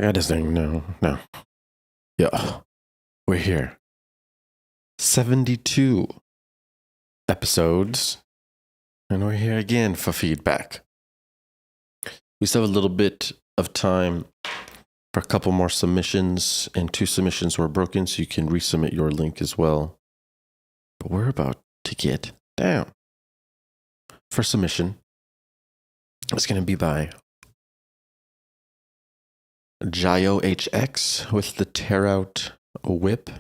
got this thing. No. Yeah, we're here. 72 episodes. And we're here again for feedback. We still have a little bit of time for a couple more submissions, and 2 submissions were broken, so you can resubmit your link as well. But we're about to get down. First submission is going to be by Gio HX with the Tear Out WIP.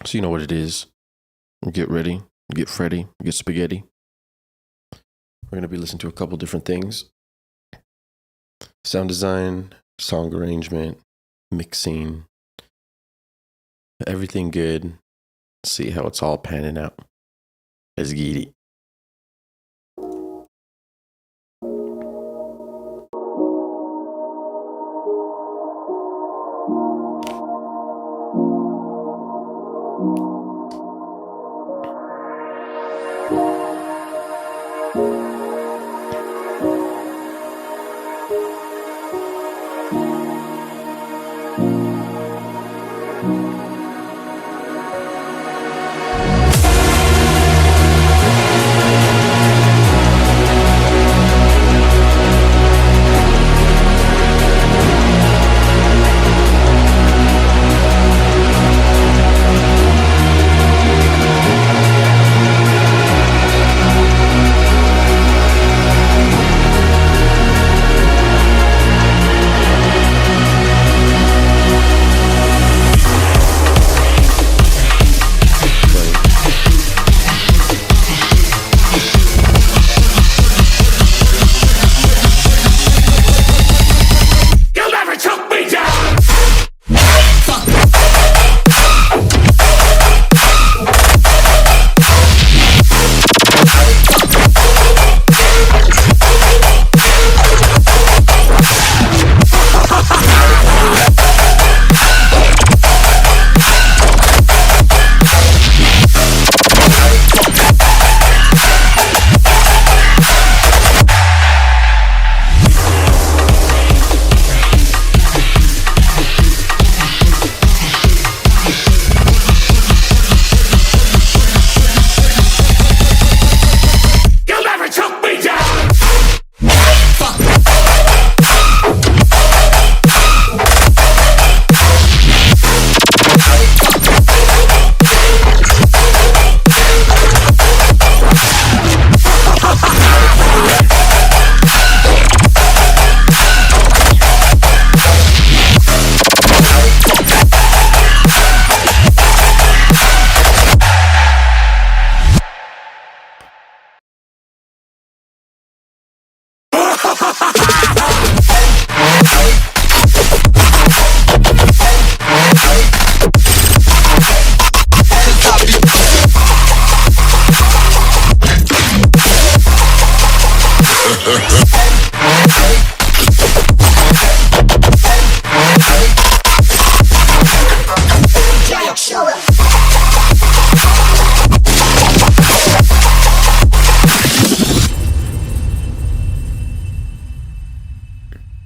So you know what it is. Get ready, get Freddy, get spaghetti. We're going to be listening to a couple different things. Sound design, song arrangement, mixing. Everything good. See how it's all panning out. Let's get it.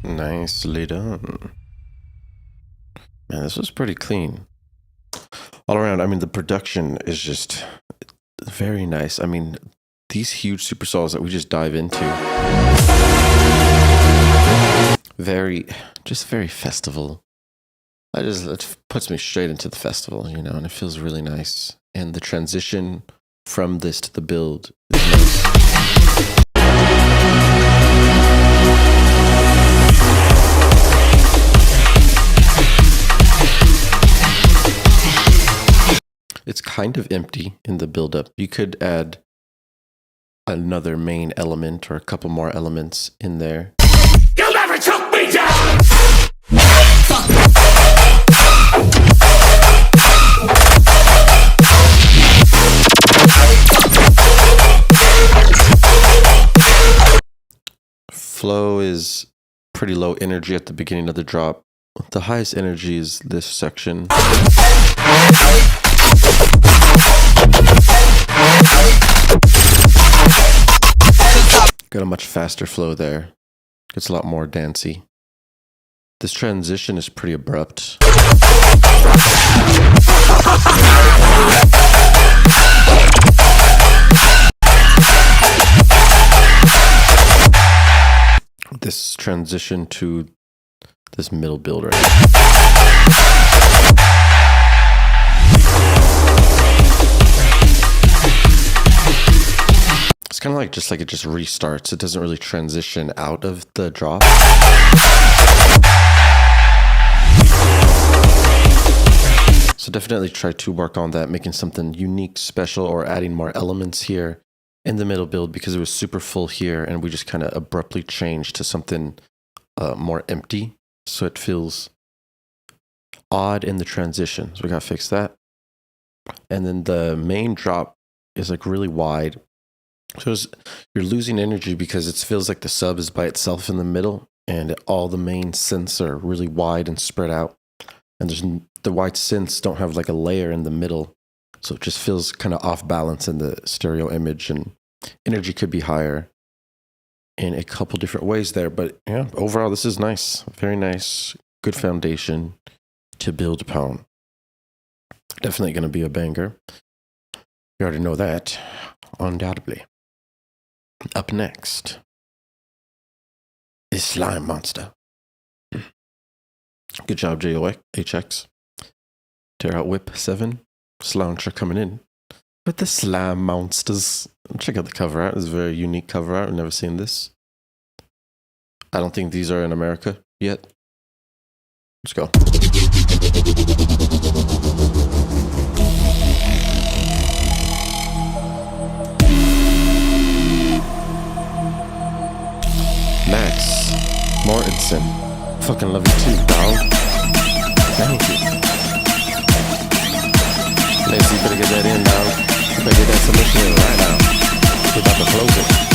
Nicely done. Man, this was pretty clean. All around, I mean, the production is just very nice. I mean, these huge supersols that we just dive into. Very festival. It puts me straight into the festival, and it feels really nice. And the transition from this to the build is nice. It's kind of empty in the build-up. You could add another main element or a couple more elements in there. You'll never choke me down! Flow is pretty low energy at the beginning of the drop. The highest energy is this section. Got a much faster flow there. Gets a lot more dancey. This transition is pretty abrupt. This transition to this middle build right here. It's kind of like it just restarts. It doesn't really transition out of the drop. So definitely try to work on that, making something unique, special, or adding more elements here in the middle build, because it was super full here and we just kind of abruptly changed to something more empty. So it feels odd in the transition. So we gotta fix that. And then the main drop is like really wide. So you're losing energy because it feels like the sub is by itself in the middle and all the main synths are really wide and spread out. And the wide synths don't have like a layer in the middle. So it just feels kind of off balance in the stereo image, and energy could be higher in a couple different ways there. But yeah, overall, this is nice. Very nice. Good foundation to build upon. Definitely going to be a banger. You already know that, undoubtedly. Up next is Slime Monster. Good job, JOHX. Tear out WIP 7. Slauncher coming in with the Slime Monsters. Check out the cover art. It's a very unique cover art. I've never seen this. I don't think these are in America yet. Let's go. Max Mortensen. Fucking love you too, dog. Thank you. Lacey, you better get that in, dog. You better get that submission in right now. We're about to close it.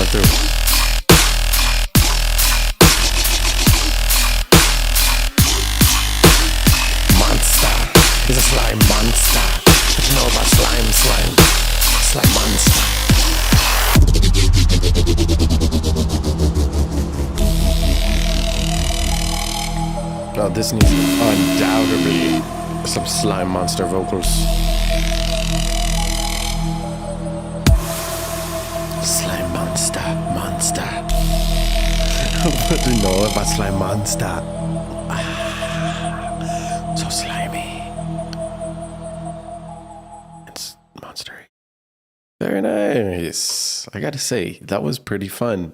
through. Monster. He's a slime monster. What you know about slime? Slime monster. Oh, this needs undoubtedly some slime monster vocals. Slime monster. What do you know about slime monster? So slimy. It's monstery. Very nice. I gotta say, that was pretty fun.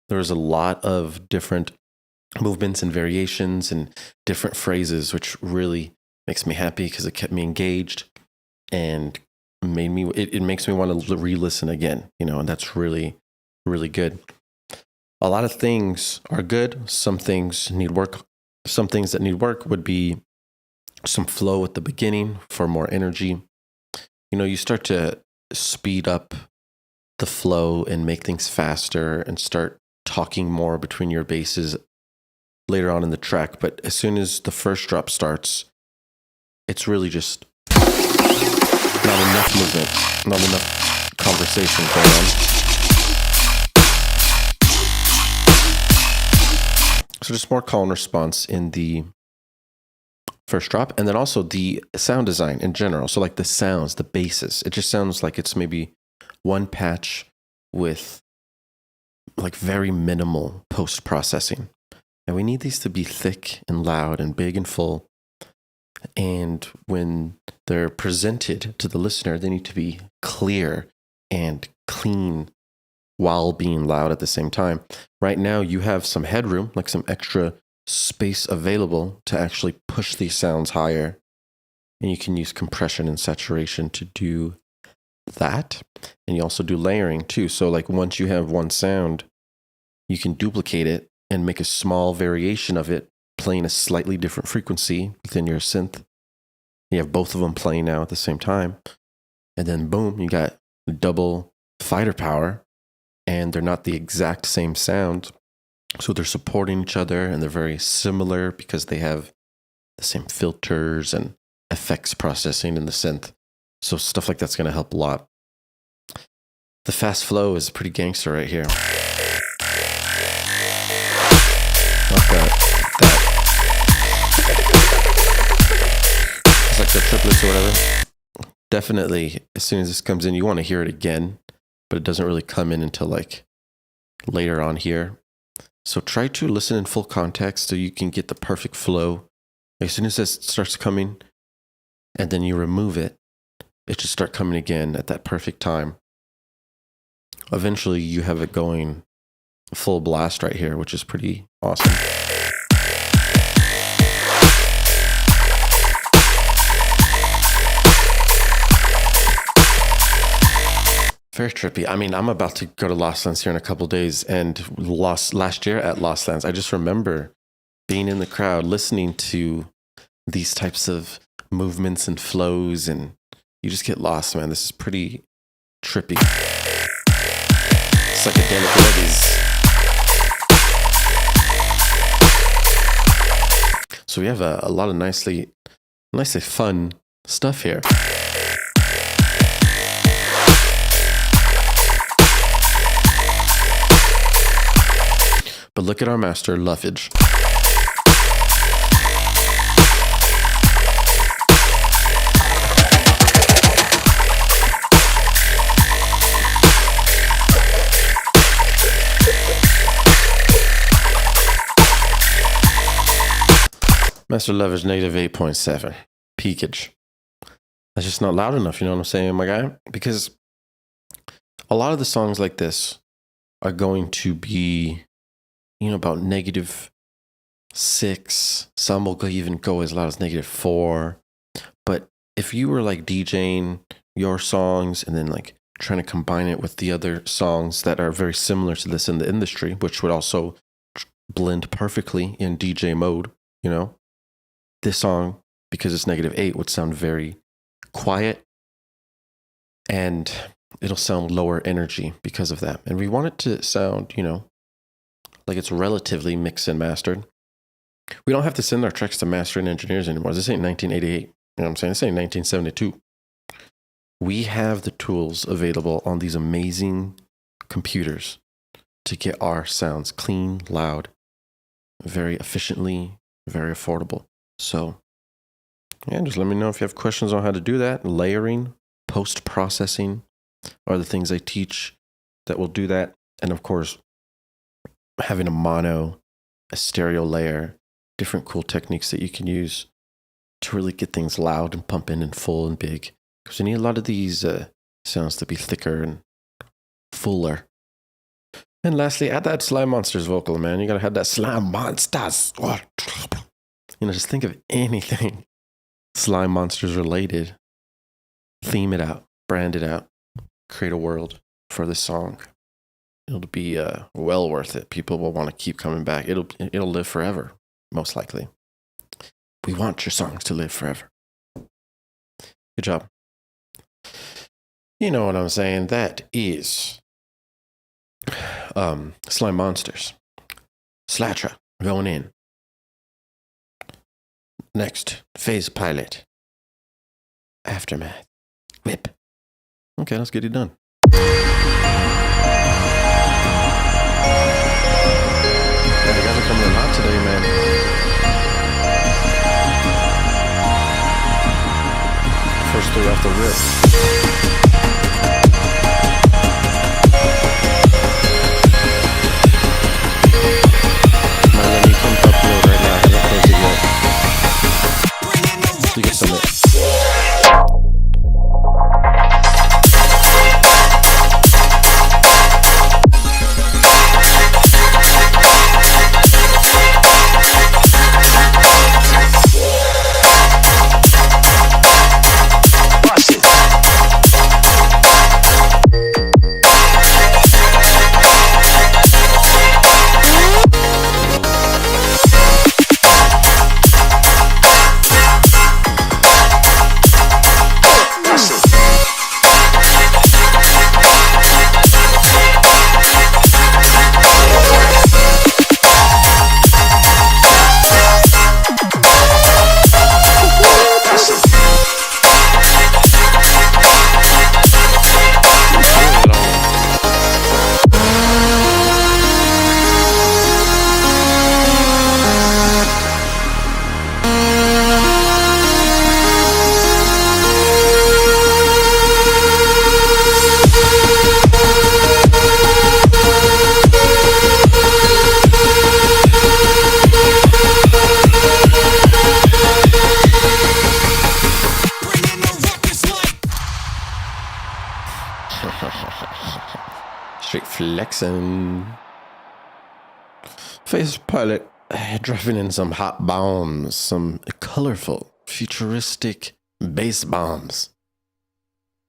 There was a lot of different movements and variations and different phrases, which really makes me happy because it kept me engaged and made me, it makes me want to re-listen again, and that's really, really good. A lot of things are good. Some things need work. Some things that need work would be some flow at the beginning for more energy. You start to speed up the flow and make things faster and start talking more between your basses later on in the track. But as soon as the first drop starts, it's really just not enough movement, not enough conversation going on. So just more call and response in the first drop. And then also the sound design in general. So like the sounds, the basses, it just sounds like it's maybe one patch with like very minimal post-processing. And we need these to be thick and loud and big and full. And when they're presented to the listener, they need to be clear and clean while being loud at the same time. Right now, you have some headroom, like some extra space available to actually push these sounds higher. And you can use compression and saturation to do that. And you also do layering too. So like once you have one sound, you can duplicate it and make a small variation of it, playing a slightly different frequency within your synth. You have both of them playing now at the same time. And then boom, you got double fighter power. And they're not the exact same sound. So they're supporting each other and they're very similar because they have the same filters and effects processing in the synth. So stuff like that's going to help a lot. The fast flow is pretty gangster right here. Not that. It's like the triplets or whatever. Definitely, as soon as this comes in, you want to hear it again. But it doesn't really come in until like later on here. So try to listen in full context so you can get the perfect flow. As soon as this starts coming and then you remove it, it should start coming again at that perfect time. Eventually you have it going full blast right here, which is pretty awesome. Very trippy. I mean, I'm about to go to Lost Lands here in a couple days, and last year at Lost Lands, I just remember being in the crowd, listening to these types of movements and flows, and you just get lost, man. This is pretty trippy. Psychedelic levies. So we have a lot of nicely fun stuff here. But look at our master, Luffage. Master Luffage native 8.7. Peakage. That's just not loud enough, you know what I'm saying, my guy? Because a lot of the songs like this are going to be, about -6. Some will even go as loud as -4. But if you were like DJing your songs and then like trying to combine it with the other songs that are very similar to this in the industry, which would also blend perfectly in DJ mode, this song, because it's -8, would sound very quiet and it'll sound lower energy because of that. And we want it to sound, like it's relatively mixed and mastered. We don't have to send our tracks to mastering engineers anymore. This ain't 1988. You know what I'm saying? This ain't 1972. We have the tools available on these amazing computers to get our sounds clean, loud, very efficiently, very affordable. So, yeah, just let me know if you have questions on how to do that. Layering, post-processing are the things I teach that will do that. And of course, having a mono, a stereo layer, different cool techniques that you can use to really get things loud and pumping and full and big. Because you need a lot of these sounds to be thicker and fuller. And lastly, add that Slime Monsters vocal, man. You gotta have that Slime Monsters. Just think of anything Slime Monsters related. Theme it out, brand it out, create a world for this song. It'll be well worth it. People will want to keep coming back. It'll live forever, most likely. We want your songs to live forever. Good job. You know what I'm saying? That is Slime Monsters. Slatra going in. Next, Phase Pilot. Aftermath. WIP. Okay, let's get it done. Yeah, you guys are coming in hot today, man. First three off the rip. Man, when you come to upload right now, I haven't closed it yet. You can submit. Straight flexing. Phase Pilot dropping in some hot bombs, some colorful, futuristic bass bombs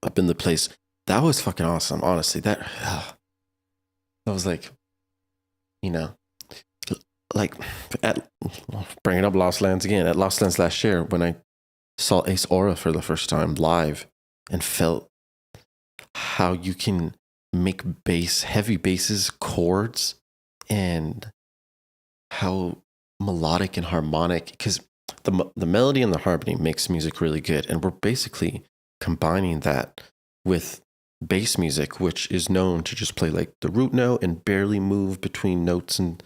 up in the place. That was fucking awesome, honestly. That was like, like at bringing up Lost Lands again. At Lost Lands last year, when I saw Ace Aura for the first time live and felt how you can make heavy basses, chords, and how melodic and harmonic, because the melody and the harmony makes music really good, and we're basically combining that with bass music, which is known to just play like the root note and barely move between notes, and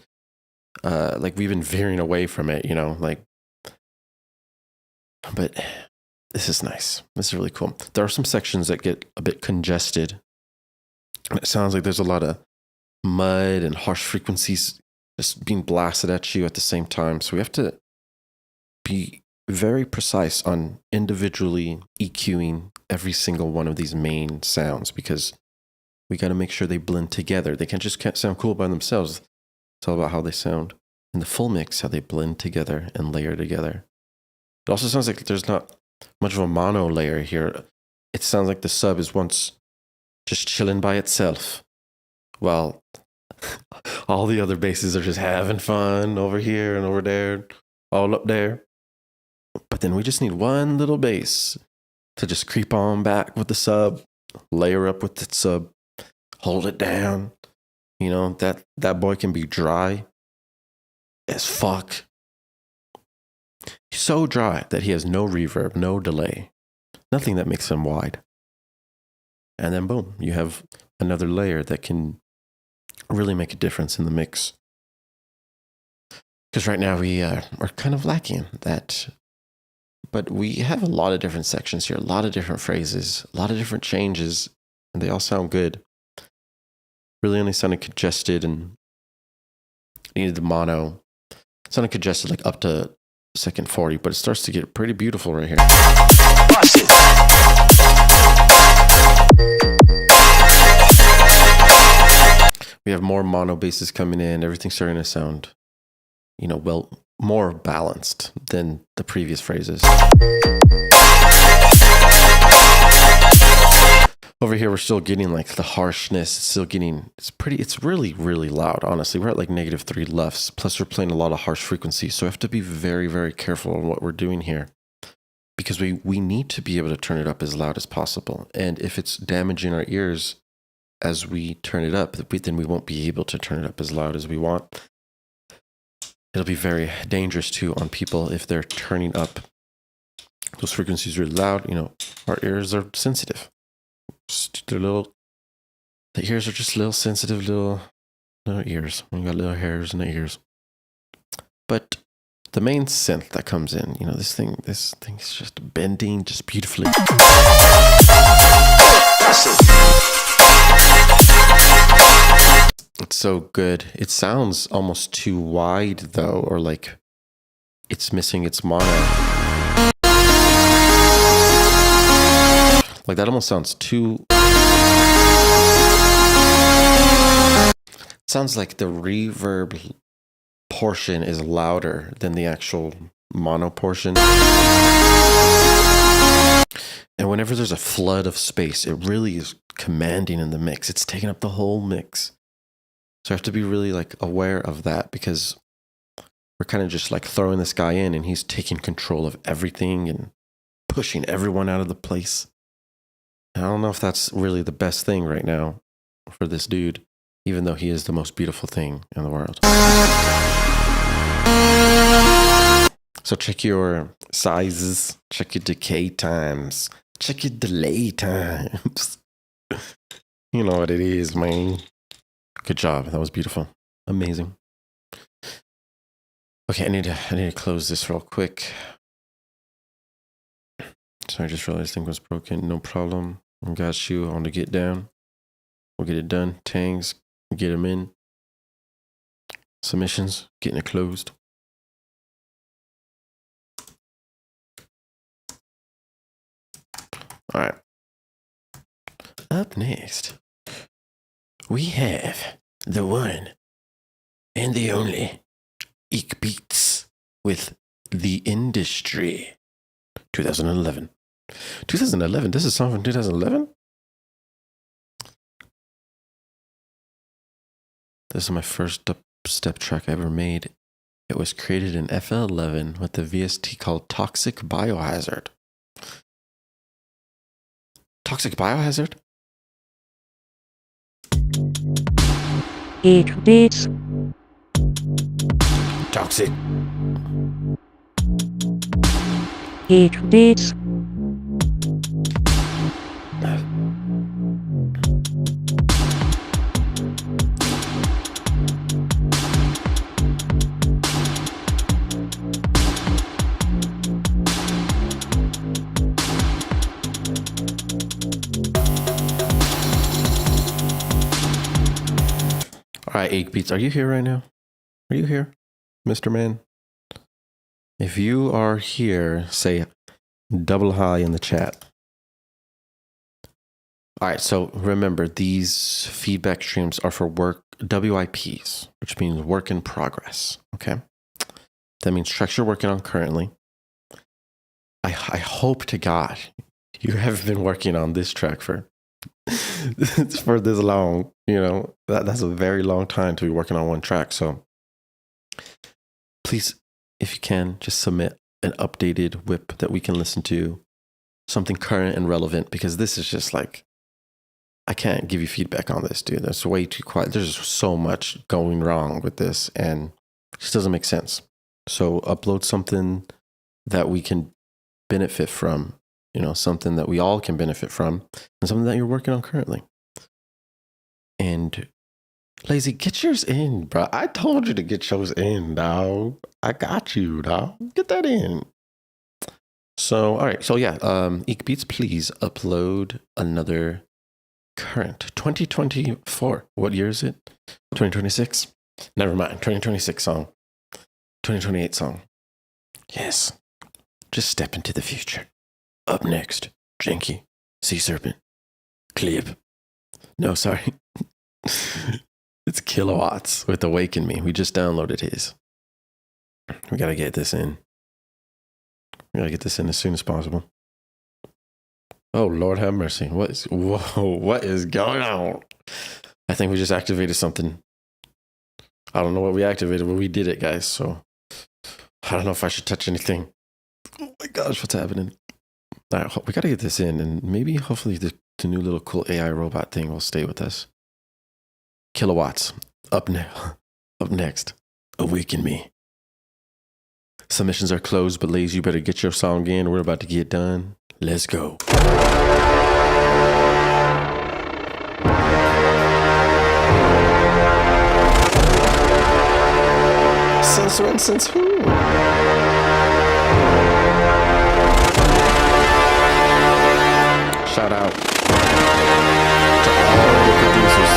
like we've been veering away from it, but this is nice. This is really cool. There are some sections that get a bit congested. It sounds like there's a lot of mud and harsh frequencies just being blasted at you at the same time. So we have to be very precise on individually EQing every single one of these main sounds, because we got to make sure they blend together. They can't sound cool by themselves. It's all about how they sound in the full mix, how they blend together and layer together. It also sounds like there's not much of a mono layer here. It sounds like the sub is once just chilling by itself, while all the other basses are just having fun over here and over there, all up there. But then we just need one little bass to just creep on back with the sub, layer up with the sub, hold it down. That boy can be dry as fuck. So dry that he has no reverb, no delay, nothing that makes him wide. And then boom, you have another layer that can really make a difference in the mix. Because right now we are kind of lacking that. But we have a lot of different sections here, a lot of different phrases, a lot of different changes, and they all sound good. Really only sounded congested and needed the mono. It sounded congested like up to second 40, but it starts to get pretty beautiful right here. We have more mono basses coming in. Everything's starting to sound, well, more balanced than the previous phrases. Over here, we're still getting like the harshness. It's really, really loud, honestly. We're at like -3 lefts. Plus, we're playing a lot of harsh frequencies. So we have to be very, very careful on what we're doing here. Because we need to be able to turn it up as loud as possible. And if it's damaging our ears as we turn it up, then we won't be able to turn it up as loud as we want. It'll be very dangerous too on people if they're turning up those frequencies really loud. Our ears are sensitive. The ears are just little sensitive little ears. We got little hairs in the ears. But the main synth that comes in, this thing's just bending just beautifully. It's so good. It sounds almost too wide though, or like it's missing its mono. Like that almost sounds too... It sounds like the reverb portion is louder than the actual mono portion. And whenever there's a flood of space, it really is commanding in the mix. It's taking up the whole mix. So I have to be really like aware of that, because we're kind of just like throwing this guy in and he's taking control of everything and pushing everyone out of the place. I don't know if that's really the best thing right now for this dude, even though he is the most beautiful thing in the world. So check your sizes, check your decay times, check your delay times. You know what it is, man. Good job. That was beautiful. Amazing. Okay, I need to close this real quick. So I just realized thing was broken. No problem. I got you on the get down. We'll get it done. Tangs, get them in. Submissions, getting it closed. All right. Up next, we have the one and the only Eek Beats with The Industry 2011. 2011? This is a song from 2011? This is my first dubstep track I ever made. It was created in FL11 with the VST called Toxic Biohazard. Toxic Biohazard? Eek Beats. Toxic. Eek Beats. All right, Eek Beats, are you here right now? Are you here, Mr. Man? If you are here, say double hi in the chat. All right, so remember, these feedback streams are for WIPs, which means work in progress, okay? That means tracks you're working on currently. I hope to God you have been working on this track for this long, that's a very long time to be working on one track. So please, if you can, just submit an updated WIP that we can listen to, something current and relevant, because this is just like, I can't give you feedback on this, dude. That's way too quiet. There's so much going wrong with this and it just doesn't make sense. So upload something that we can benefit from, something that we all can benefit from, and something that you're working on currently. And Lazy, get yours in, bro. I told you to get yours in, dog. I got you, dog. Get that in. So, all right. So, yeah, Beats, please upload another current 2024. What year is it? 2026? Never mind. 2026 song. 2028 song. Yes. Just step into the future. Up next, Janky, Sea Serpent, Clip. No, sorry. It's Kilowatts with Awaken Me. We just downloaded his. We got to get this in. We got to get this in as soon as possible. Oh, Lord have mercy. What is going on? I think we just activated something. I don't know what we activated, but we did it, guys. So I don't know if I should touch anything. Oh my gosh, what's happening? All right, we got to get this in, and maybe hopefully the new little cool AI robot thing will stay with us. Kilowatts. Up next. Awaken Me. Submissions are closed, but Lazy, you better get your song in. We're about to get done. Let's go. Since when? Since who? Shout out to all the producers.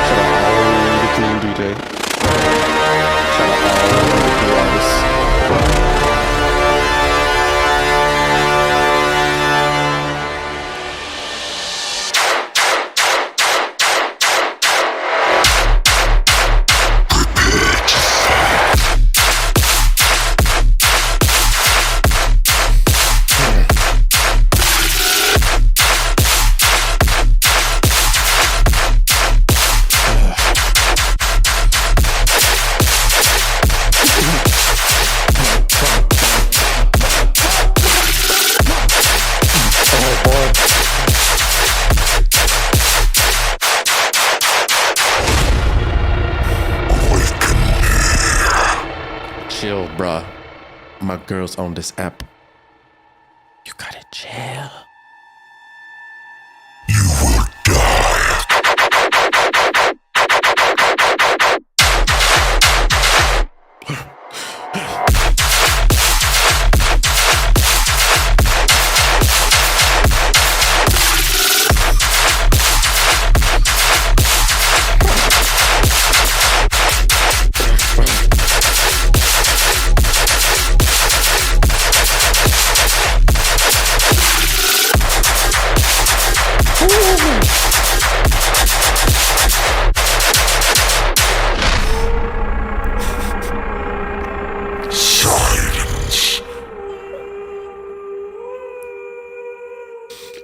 Shout out all the cool DJ. Shout out all the cool artists. Chill, bruh. My girls on this app. You gotta chill.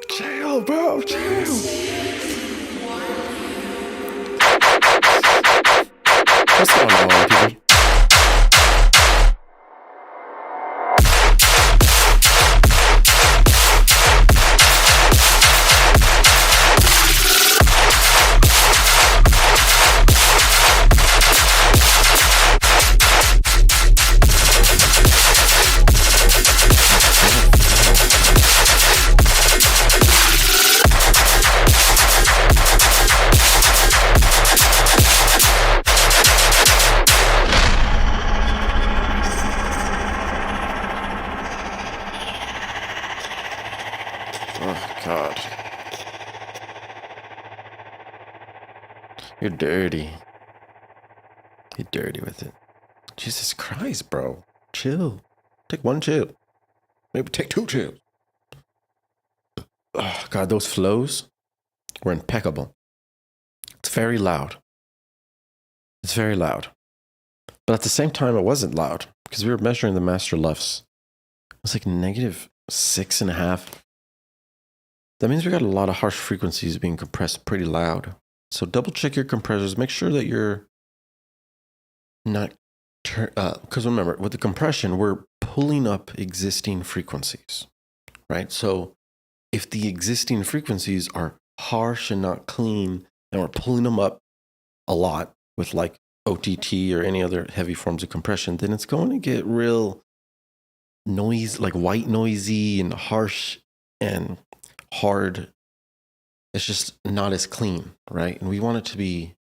Chill, bro, chill. What's going on, people? Oh, God. You're dirty. You're dirty with it. Jesus Christ, bro. Chill. Take one chill. Maybe take two chills. Oh, God, those flows were impeccable. It's very loud. It's very loud. But at the same time, it wasn't loud because we were measuring the master LUFS. It was like -6.5. That means we got a lot of harsh frequencies being compressed pretty loud. So double check your compressors. Make sure that you're not, because remember, with the compression, we're pulling up existing frequencies, right? So if the existing frequencies are harsh and not clean, and we're pulling them up a lot with like OTT or any other heavy forms of compression, then it's going to get real noise, like white noisy and harsh and hard it's just not as clean, right? And we want it to be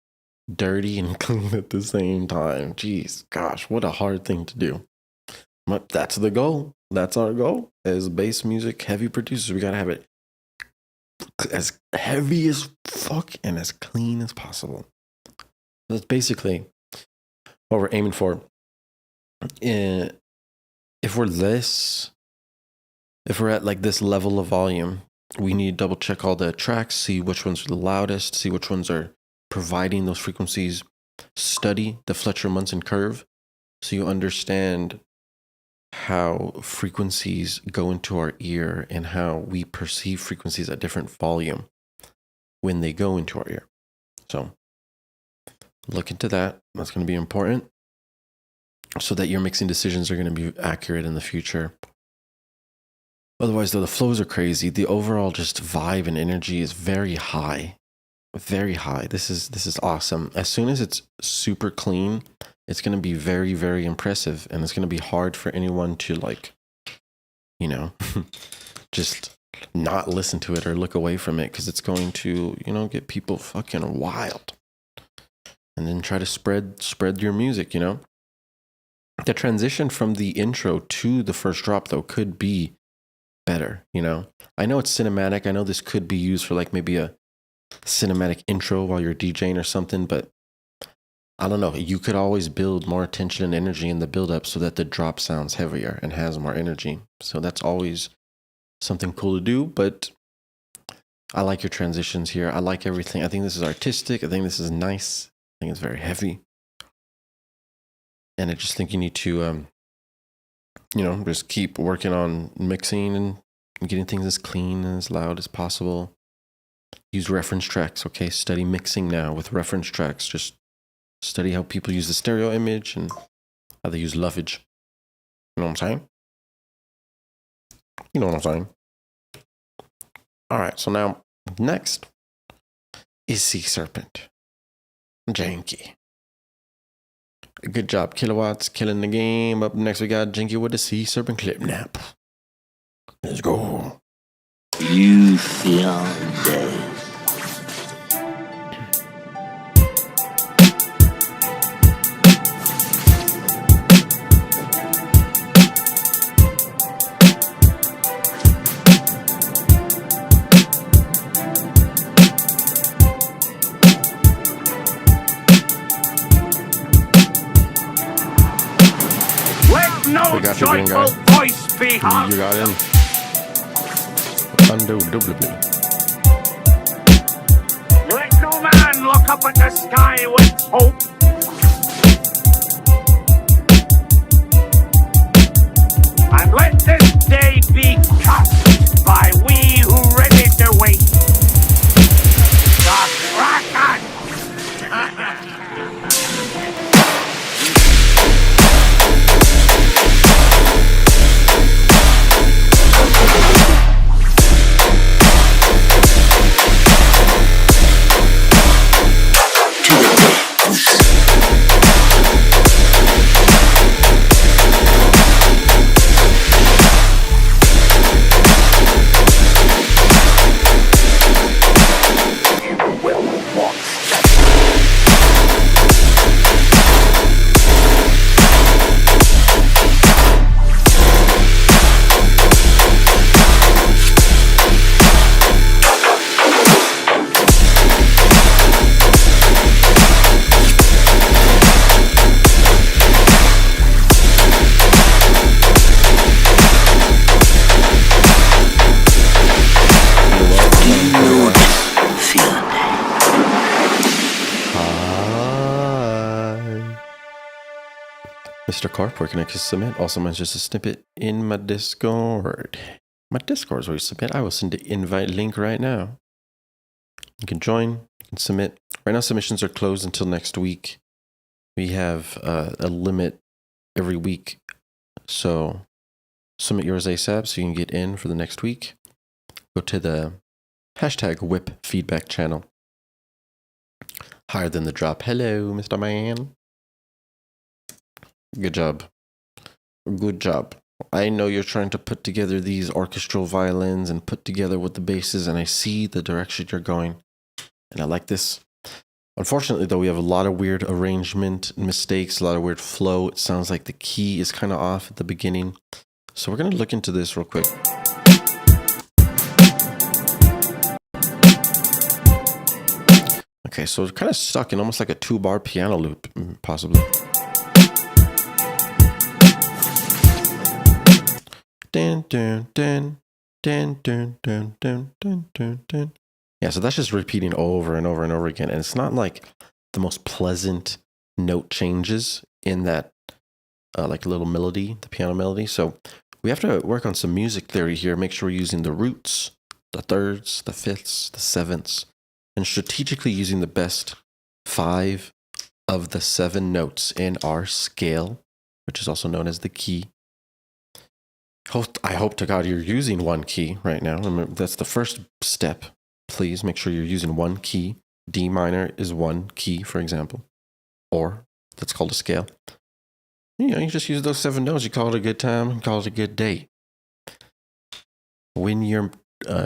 dirty and clean at the same time. Jeez, gosh, what a hard thing to do. But that's the goal. That's our goal as bass music heavy producers. We gotta have it as heavy as fuck and as clean as possible. That's basically what we're aiming for. If we're at like this level of volume, we need to double check all the tracks, see which ones are the loudest, see which ones are providing those frequencies. Study the Fletcher-Munson curve so you understand how frequencies go into our ear and how we perceive frequencies at different volume when they go into our ear. So look into that. That's going to be important so that your mixing decisions are going to be accurate in the future. Otherwise, though, the flows are crazy. The overall just vibe and energy is very high. Very high. This is awesome. As soon as it's super clean, it's going to be very, very impressive. And it's going to be hard for anyone to, like, you know, just not listen to it or look away from it, because it's going to, you know, get people fucking wild. And then try to spread your music, you know. The transition from the intro to the first drop, though, could be better, you know. I know it's cinematic. I know this could be used for like maybe a cinematic intro while you're DJing or something, but I don't know. You could always build more attention and energy in the build-up so that the drop sounds heavier and has more energy. So that's always something cool to do, but I like your transitions here. I like everything. I think this is artistic. I think this is nice. I think it's very heavy. And I just think you need to, you know, just keep working on mixing and getting things as clean and as loud as possible. Use reference tracks, okay? Study mixing now with reference tracks. Just study how people use the stereo image and how they use lovage. You know what I'm saying? You know what I'm saying? All right, so now next is Sea Serpent. Janky. Good job, Kilowatts, killing the game. Up next, we got Janky with the Sea Serpent clip nap. Let's go. You feel dead. Let no We got you, green joyful guy. voice be heard. You got him. Undoubtedly. Let no man look up at the sky with hope. And let this day be cut by we who ready to wait. The Kraken! Mr. Carp, where can I submit? Also, mine's just a snippet in my Discord. My Discord is where you submit. I will send the invite link right now. You can join, you can submit. Right now, submissions are closed until next week. We have a limit every week. So submit yours ASAP so you can get in for the next week. Go to the hashtag WIP feedback channel. Higher than the drop. Hello, Mr. Man. Good job. Good job. I know you're trying to put together these orchestral violins and put together with the basses, and I see the direction you're going, and I like this. Unfortunately, though, we have a lot of weird arrangement mistakes, a lot of weird flow. It sounds like the key is kind of off at the beginning. So we're going to look into this real quick. Okay, so it's kind of stuck in almost like a 2-bar piano loop, possibly. Dun, dun, dun, dun, dun, dun, dun, dun, dun, dun. Yeah, so that's just repeating over and over and over again. And it's not like the most pleasant note changes in that like little melody, the piano melody. So we have to work on some music theory here. Make sure we're using the roots, the thirds, the fifths, the sevenths, and strategically using the best 5 of the 7 notes in our scale, which is also known as the key. I hope to God you're using one key right now. Remember, that's the first step. Please make sure you're using one key. D minor is one key, for example, or that's called a scale. You just use those 7 notes. You call it a good time, call it a good day. When you're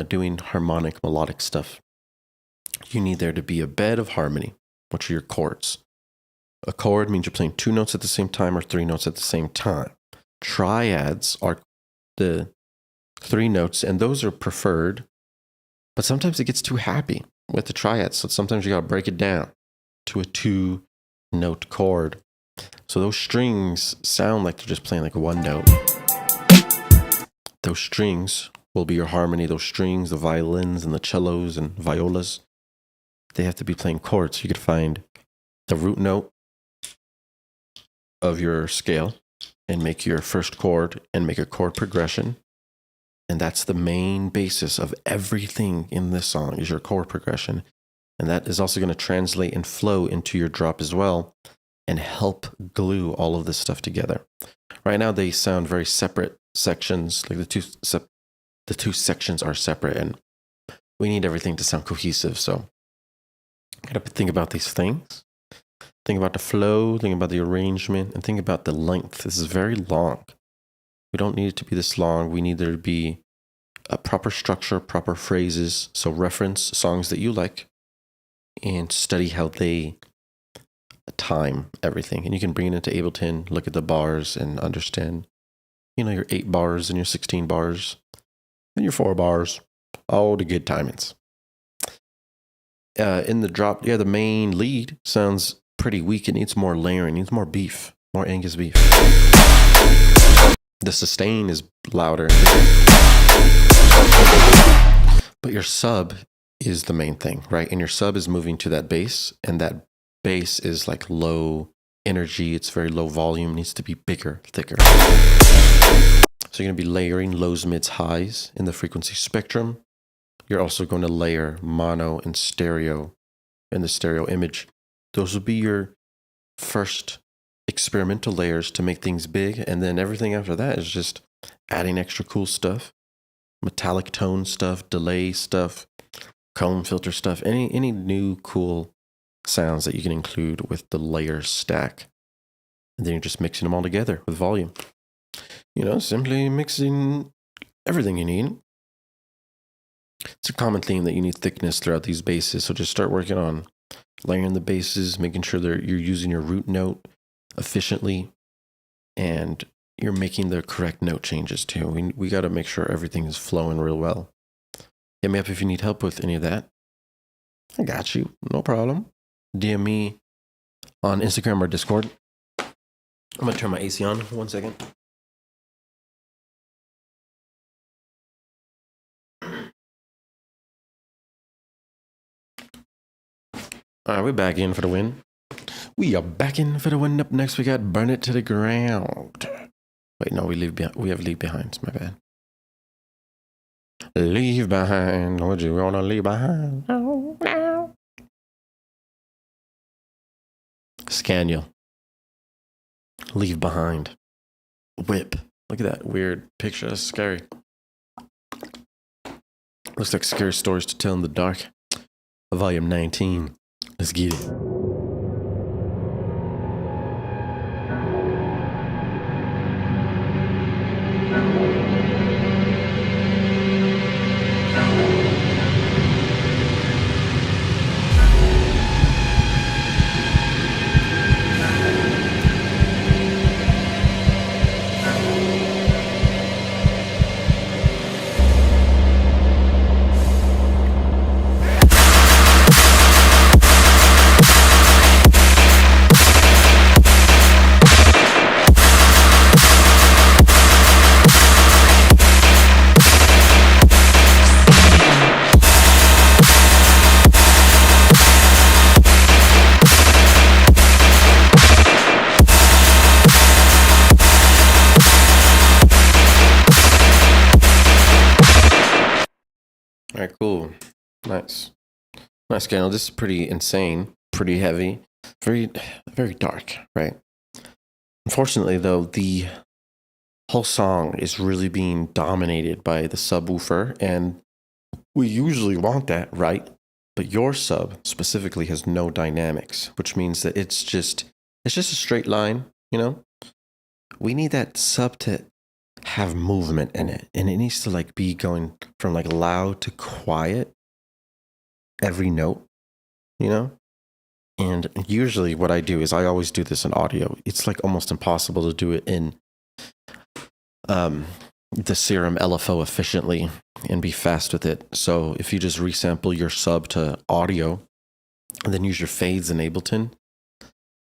doing harmonic, melodic stuff, you need there to be a bed of harmony, which are your chords. A chord means you're playing 2 notes at the same time or 3 notes at the same time. Triads are the 3 notes, and those are preferred, but sometimes it gets too happy with the triads, so sometimes you got to break it down to a 2-note chord. So those strings sound like they're just playing like 1 note. Those strings will be your harmony. Those strings, the violins and the cellos and violas, they have to be playing chords. You could find the root note of your scale and make your first chord and make a chord progression. And that's the main basis of everything in this song is your chord progression. And that is also going to translate and flow into your drop as well and help glue all of this stuff together. Right now, they sound very separate sections. Like the two sections are separate, and we need everything to sound cohesive. So you got to think about these things. Think about the flow, think about the arrangement, and think about the length. This is very long. We don't need it to be this long. We need there to be a proper structure, proper phrases. So reference songs that you like and study how they time everything. And you can bring it into Ableton, look at the bars and understand, your 8 bars and your 16 bars and your 4 bars. All the good timings. In the drop, the main lead sounds pretty weak. It needs more layering, it needs more beef, more Angus beef. The sustain is louder. But your sub is the main thing, right? And your sub is moving to that bass, and that bass is like low energy. It's very low volume, needs to be bigger, thicker. So you're going to be layering lows, mids, highs in the frequency spectrum. You're also going to layer mono and stereo in the stereo image. Those will be your first experimental layers to make things big. And then everything after that is just adding extra cool stuff, metallic tone stuff, delay stuff, comb filter stuff, any new cool sounds that you can include with the layer stack. And then you're just mixing them all together with volume. Simply mixing everything you need. It's a common theme that you need thickness throughout these basses. So just start working on layering the basses, making sure that you're using your root note efficiently, and you're making the correct note changes too. We got to make sure everything is flowing real well. Hit me up if you need help with any of that. I got you. No problem. DM me on Instagram or Discord. I'm going to turn my AC on. 1 second. All right, we're back in for the win. We are back in for the win. Up next, we got Burn It to the Ground. Wait, no, we have Leave Behind. My bad. Leave behind. What you wanna leave behind? Scaniel. Leave Behind. WIP. Look at that weird picture. That's scary. Looks like Scary Stories to Tell in the Dark. Volume 19. Let's get it. All right, cool. Nice. Nice, Gano. This is pretty insane, pretty heavy, very, very dark, right? Unfortunately, though, the whole song is really being dominated by the subwoofer, and we usually want that, right? But your sub specifically has no dynamics, which means that it's just a straight line, you know? We need that sub to have movement in it, and it needs to like be going from like loud to quiet every note, you know? And usually what I do is I always do this in audio. It's like almost impossible to do it in the Serum LFO efficiently and be fast with it. So if you just resample your sub to audio and then use your fades in Ableton,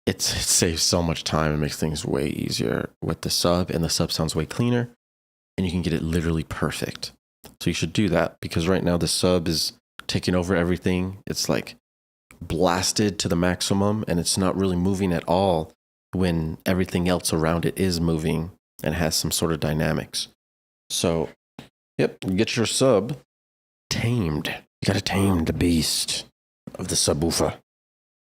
it saves so much time and makes things way easier with the sub, and the sub sounds way cleaner and you can get it literally perfect. So you should do that, because right now the sub is taking over everything. It's like blasted to the maximum and it's not really moving at all when everything else around it is moving and has some sort of dynamics. So, yep, get your sub tamed. You gotta tame the beast of the subwoofer.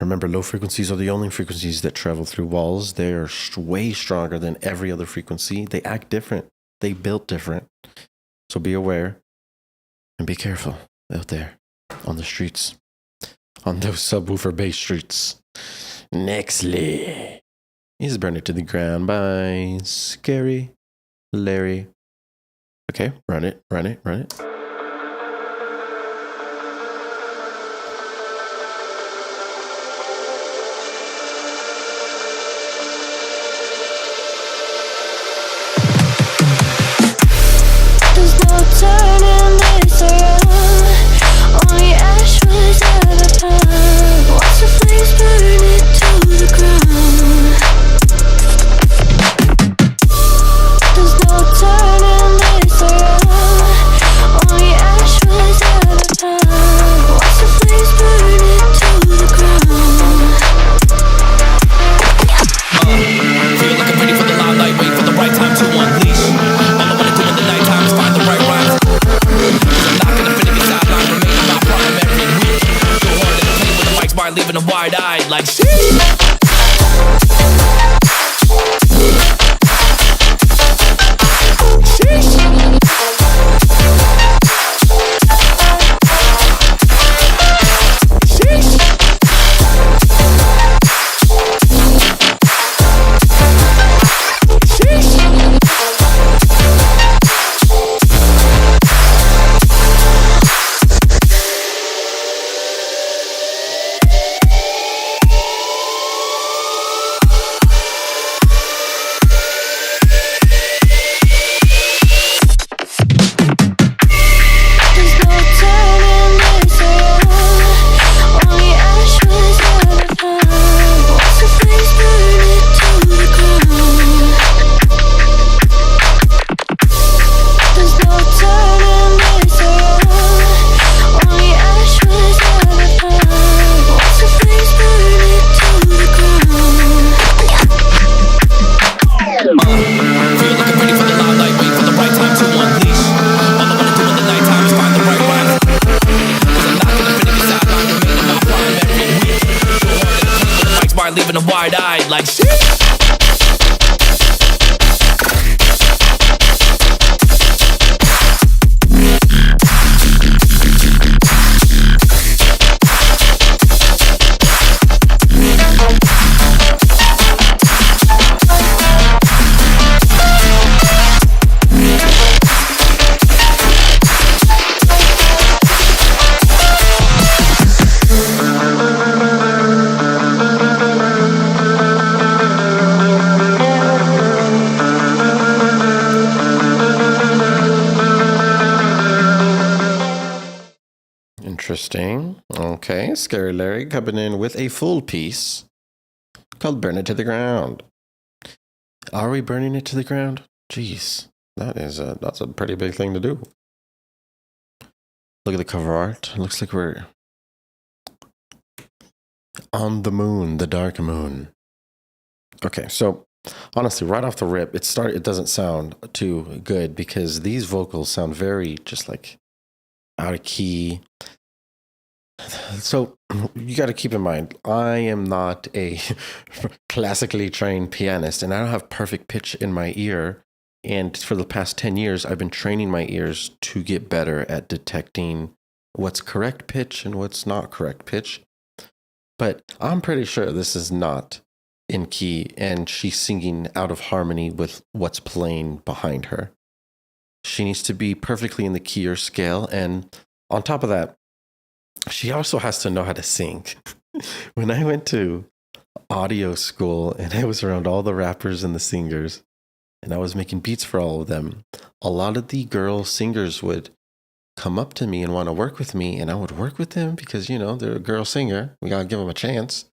Remember, low frequencies are the only frequencies that travel through walls. They're way stronger than every other frequency. They act different. They built different. So be aware and be careful out there on the streets, on those subwoofer bass streets. Nextly is Burn It to the Ground by Scary Larry. Okay, run it. There's no turning this around. Only ash was ever found. Watch the flames burn it to the ground. There's no turning this around. Only ash was ever found. Watch the flames burn it to the ground. Feel like I'm ready for the limelight, wait for the right time to unleash. All I wanna do in the nighttime is find the right rhymes. I'm not gonna finish the sideline, remaining my prime every week. Go hard in the paint with the mic's by leaving them wide-eyed like shit. Leaving them wide-eyed like shit. Interesting. Okay, Scary Larry coming in with a full piece called Burn It to the Ground. Are we burning it to the ground? Jeez, that's a pretty big thing to do. Look at the cover art. It looks like we're on the moon, the dark moon. Okay, so honestly, right off the rip, it doesn't sound too good because these vocals sound very just like out of key. So you got to keep in mind, I am not a classically trained pianist, and I don't have perfect pitch in my ear. And for the past 10 years, I've been training my ears to get better at detecting what's correct pitch and what's not correct pitch. But I'm pretty sure this is not in key, and she's singing out of harmony with what's playing behind her. She needs to be perfectly in the key or scale. And on top of that, she also has to know how to sing. When I went to audio school and I was around all the rappers and the singers, and I was making beats for all of them, a lot of the girl singers would come up to me and want to work with me, and I would work with them because, you know, they're a girl singer. We got to give them a chance.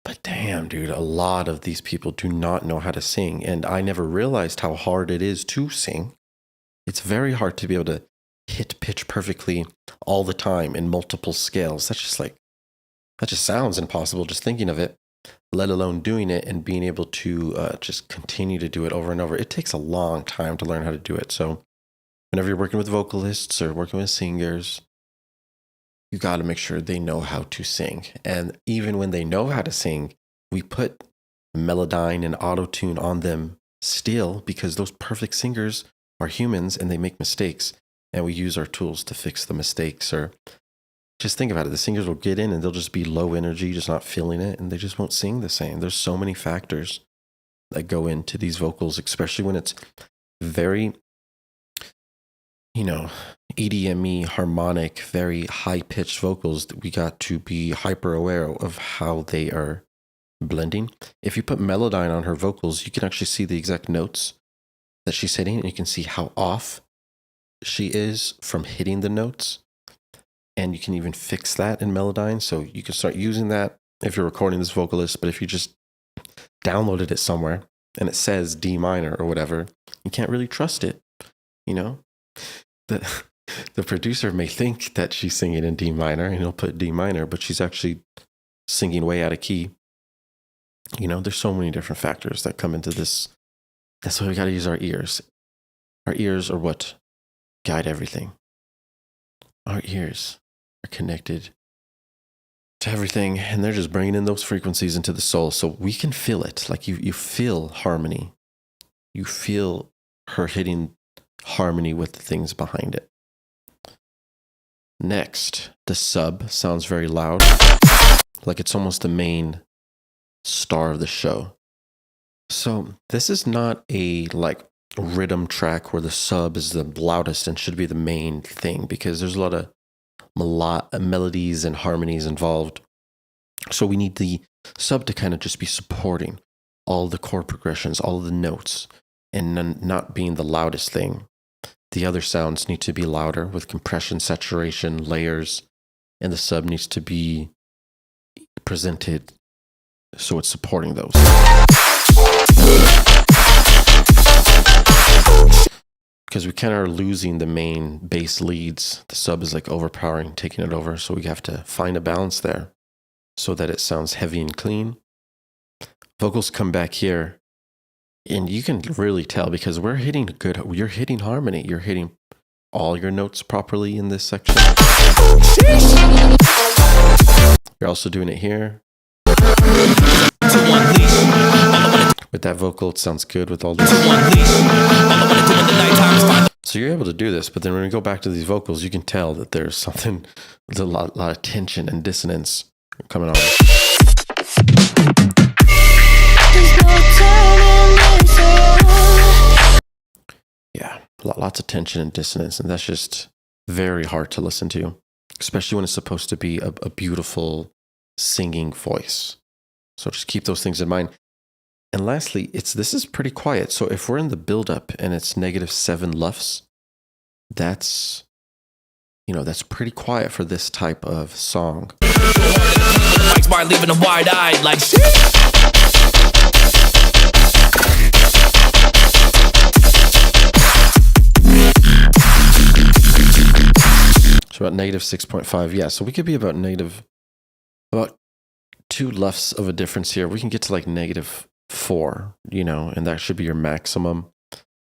But damn, dude, a lot of these people do not know how to sing, and I never realized how hard it is to sing. It's very hard to be able to hit pitch perfectly all the time in multiple scales. That just sounds impossible just thinking of it, let alone doing it and being able to just continue to do it over and over. It takes a long time to learn how to do it. So whenever you're working with vocalists or working with singers, you got to make sure they know how to sing. And even when they know how to sing, we put Melodyne and auto-tune on them still, because those perfect singers are humans and they make mistakes. And we use our tools to fix the mistakes. Or just think about it. The singers will get in and they'll just be low energy, just not feeling it, and they just won't sing the same. There's so many factors that go into these vocals, especially when it's very, you know, EDM-y, harmonic, very high-pitched vocals. That we got to be hyper aware of how they are blending. If you put Melodyne on her vocals, you can actually see the exact notes that she's hitting, and you can see how off she is from hitting the notes. And you can even fix that in Melodyne. So you can start using that if you're recording this vocalist. But if you just downloaded it somewhere and it says D minor or whatever, you can't really trust it. You know, the producer may think that she's singing in D minor and he'll put D minor, but she's actually singing way out of key. You know, there's so many different factors that come into this. That's why we got to use our ears. Our ears are what guide everything. Our ears are connected to everything, and they're just bringing in those frequencies into the soul, so we can feel it. Like you feel harmony. You feel her hitting harmony with the things behind it. Next, the sub sounds very loud, like it's almost the main star of the show. So this is not a like rhythm track where the sub is the loudest and should be the main thing, because there's a lot of melodies and harmonies involved. So we need the sub to kind of just be supporting all the chord progressions, all of the notes, and not being the loudest thing. The other sounds need to be louder with compression, saturation, layers, and the sub needs to be presented so it's supporting those. Because we kind of are losing the main bass leads. The sub is like overpowering, taking it over. So we have to find a balance there so that it sounds heavy and clean. Vocals come back here, and you can really tell because you're hitting harmony. You're hitting all your notes properly in this section. You're also doing it here. With that vocal, it sounds good with all this. So you're able to do this, but then when we go back to these vocals, you can tell that there's something, there's a lot of tension and dissonance coming on. Yeah, lots of tension and dissonance, and that's just very hard to listen to, especially when it's supposed to be a beautiful singing voice. So just keep those things in mind. And lastly, this is pretty quiet. So if we're in the build-up and it's -7 LUFS, that's pretty quiet for this type of song. So about -6.5. Yeah, so we could be about 2 LUFS of a difference here. We can get to like -4, and that should be your maximum.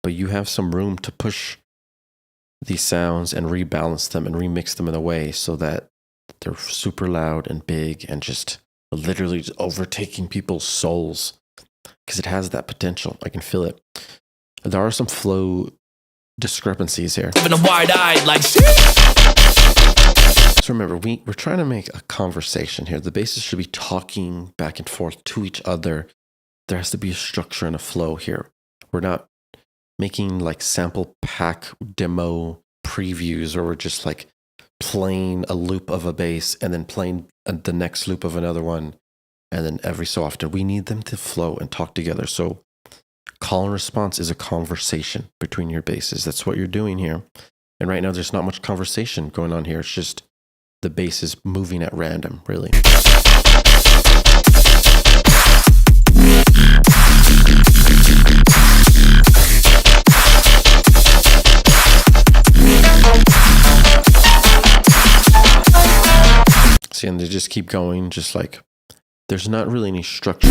But you have some room to push these sounds and rebalance them and remix them in a way so that they're super loud and big and just literally just overtaking people's souls, because it has that potential. I can feel it. There are some flow discrepancies here. Living a wide-eyed like So remember, we're trying to make a conversation here. The basses should be talking back and forth to each other. There has to be a structure and a flow here. We're not making like sample pack demo previews where we're just like playing a loop of a bass and then playing the next loop of another one. And then every so often, we need them to flow and talk together. So call and response is a conversation between your basses. That's what you're doing here. And right now, there's not much conversation going on here. It's just the bass is moving at random, really. See, and they just keep going, just like there's not really any structure.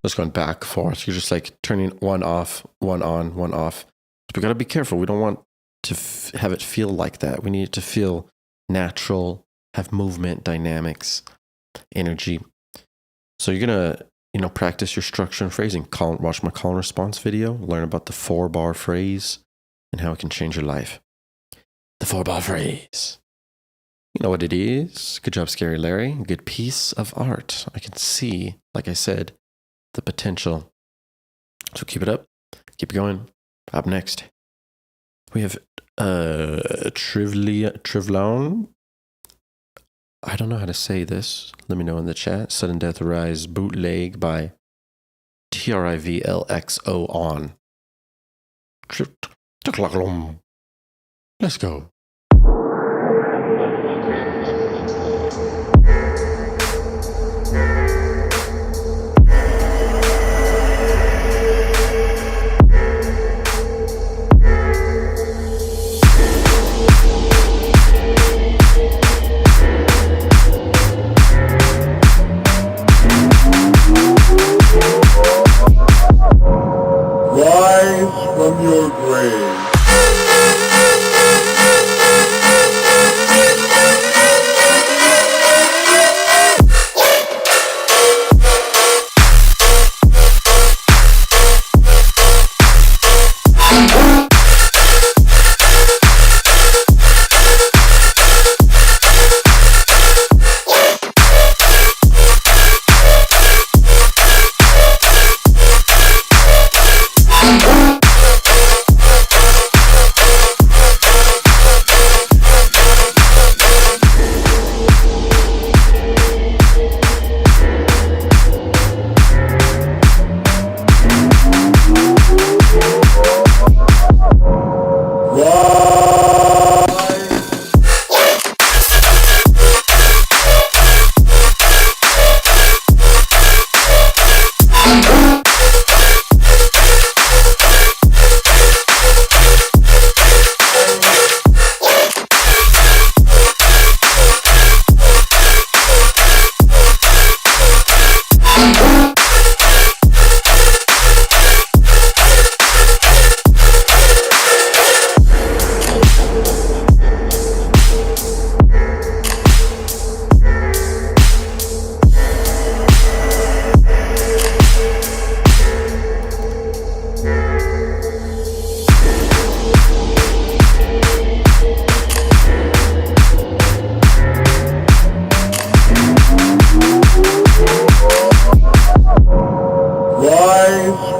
Just going back and forth. You're just like turning one off, one on, one off. We got to be careful. We don't want to have it feel like that. We need it to feel natural, have movement, dynamics, energy. So you're going to, practice your structure and phrasing. Watch my call and response video. Learn about the 4-bar phrase and how it can change your life. The 4-bar phrase. You know what it is. Good job, Scary Larry. A good piece of art. I can see, like I said, the potential. So keep it up. Keep it going. Up next, we have Trivlon. I don't know how to say this. Let me know in the chat. Sudden Death Rise bootleg by TRIVLXO on. Let's go. Rise from your grave.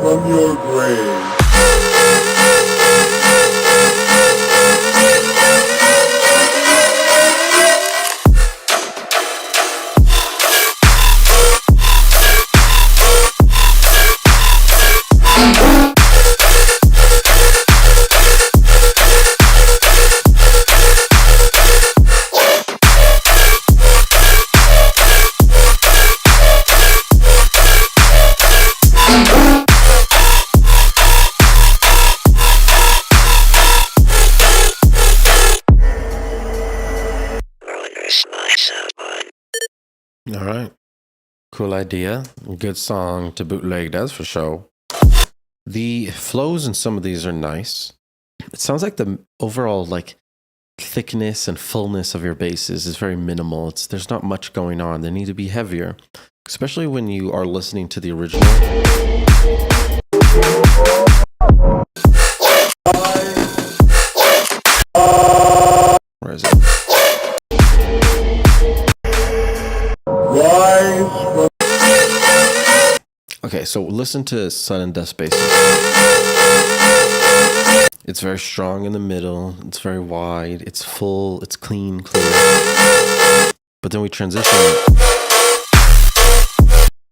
From your grave. All right. Cool idea. Good song to bootleg, that's for sure. The flows in some of these are nice. it sounds like the overall like thickness and fullness of your basses is very minimal. There's not much going on. They need to be heavier, especially when you are listening to the original. Where is it? Rise from Okay, so listen to sudden death basses. It's very strong in the middle. It's very wide. It's full. It's clean, clear. But then we transition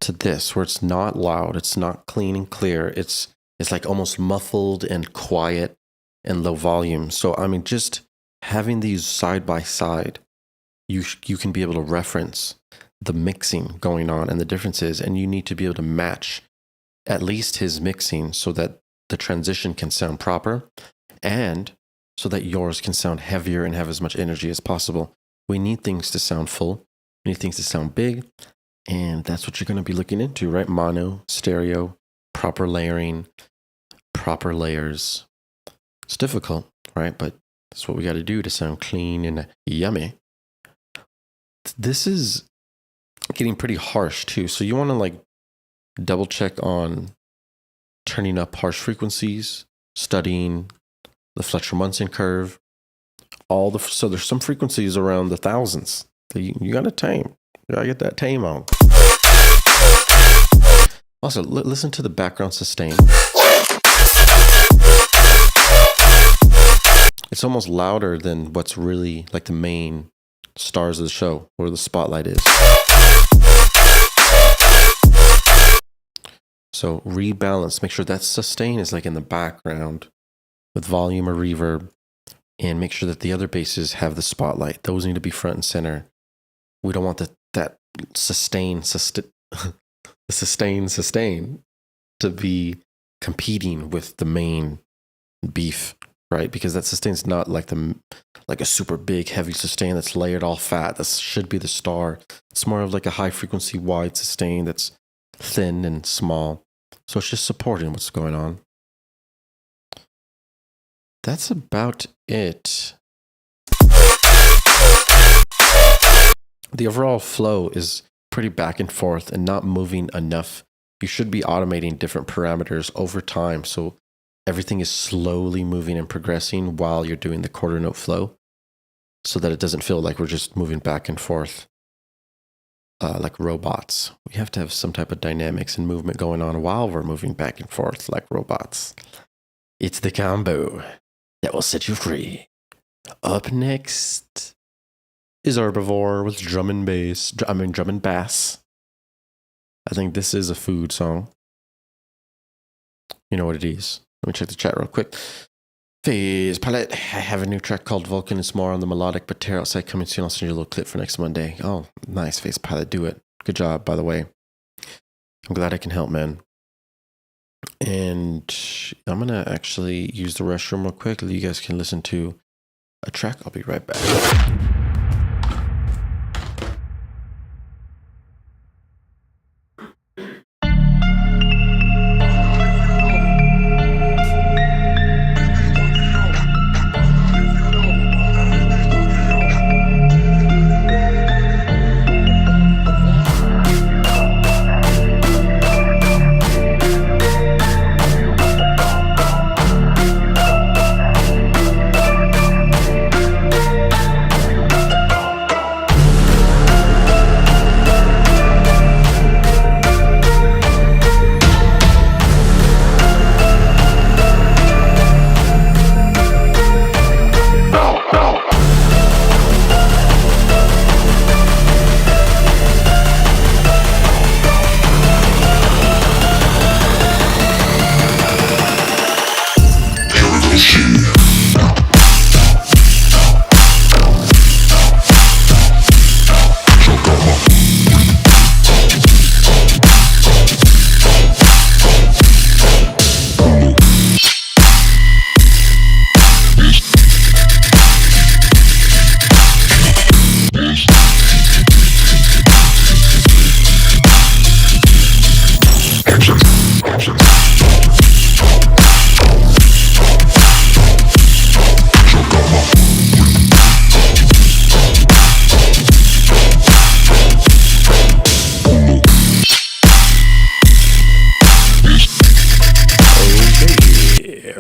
to this, where it's not loud. It's not clean and clear. It's like almost muffled and quiet and low volume. So I mean, just having these side by side, you can be able to reference the mixing going on and the differences, and you need to be able to match at least his mixing so that the transition can sound proper and so that yours can sound heavier and have as much energy as possible. We need things to sound full. We need things to sound big, and that's what you're going to be looking into, right? Mono, stereo, proper layering, proper layers. It's difficult, right? But that's what we got to do to sound clean and yummy. This is getting pretty harsh too. So you want to like double check on turning up harsh frequencies, studying the Fletcher-Munson curve, so there's some frequencies around the thousands that you got to tame. You got to get that tame on. Also, listen to the background sustain. It's almost louder than what's really like the main stars of the show, where the spotlight is. So rebalance, make sure that sustain is like in the background with volume or reverb, and make sure that the other basses have the spotlight. Those need to be front and center. We don't want that sustain to be competing with the main beef, right? Because that sustain's not like a super big heavy sustain that's layered all fat. That should be the star. It's more of like a high frequency wide sustain that's thin and small. So it's just supporting what's going on. That's about it. The overall flow is pretty back and forth and not moving enough. You should be automating different parameters over time, so everything is slowly moving and progressing while you're doing the quarter note flow, so that it doesn't feel like we're just moving back and forth like robots. We have to have some type of dynamics and movement going on while we're moving back and forth like robots. It's the combo that will set you free. Up next is Herbivore with drum and bass. Drum and bass. I think this is a food song. You know what it is. Let me check the chat real quick. Phase Pilot, I have a new track called Vulcan. It's more on the melodic, but tear outside coming soon. I'll send you a little clip for next Monday. Oh, nice, Phase Pilot. Do it. Good job, by the way. I'm glad I can help, man. And I'm going to actually use the restroom real quick. You guys can listen to a track. I'll be right back.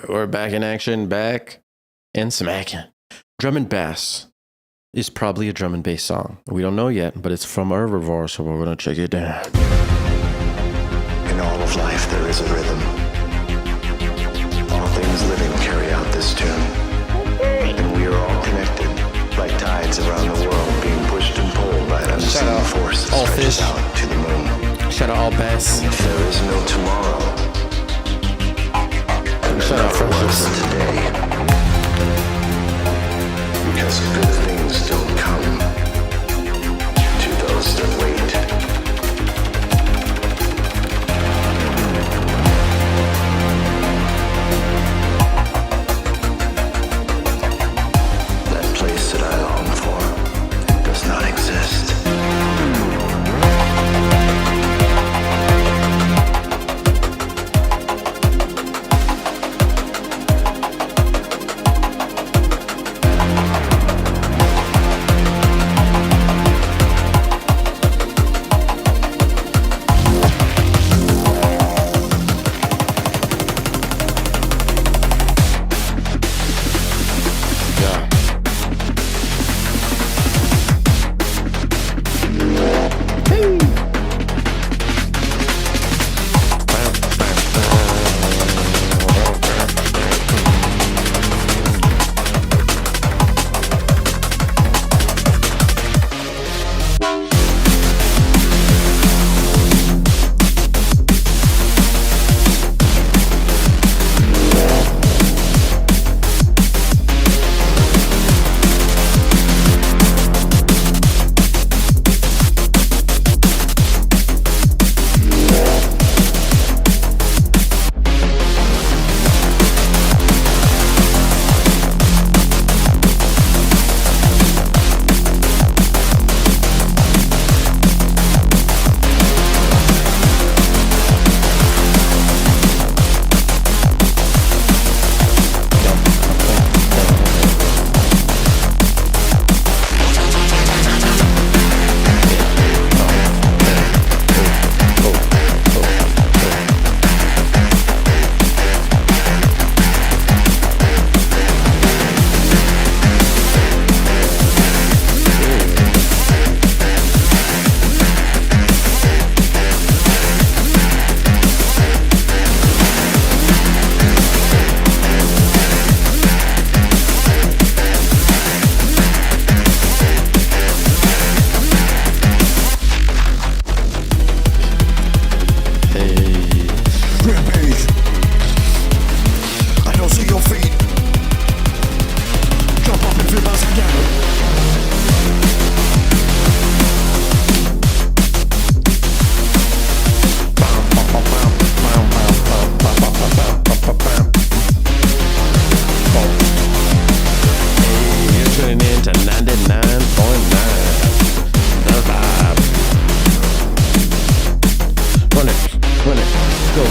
we're back in action, back and smacking. Drum and bass is probably a drum and bass song. We don't know yet, but it's from Herbivore, so we're gonna check it down. In all of life there is a rhythm. All things living carry out this tune. And we are all connected, like tides around the world being pushed and pulled by an unseen out force that all stretches fish. out to the moon. Shout out all bass. If there is no tomorrow, and Shout out there never was Francis. today, because good things don't come to those that wait. That place that I long for does not exist. Yeah. Rampage! I don't see your feet! Jump up and flip upside down! You're tuning in to 99.9. The Vibe. Run it, go.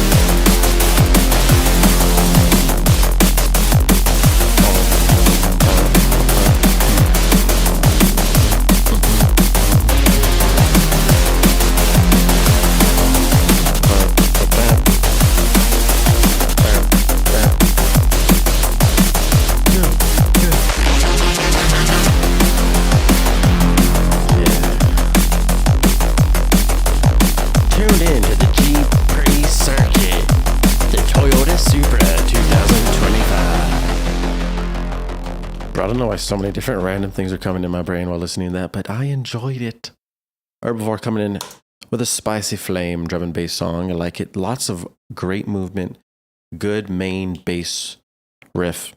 Tuned in to the Jeep Pre-Circuit, the Toyota Supra 2025. Bro, I don't know why so many different random things are coming in my brain while listening to that, but I enjoyed it. Herbivore coming in with a spicy flame drum and bass song. I like it. Lots of great movement, good main bass riff.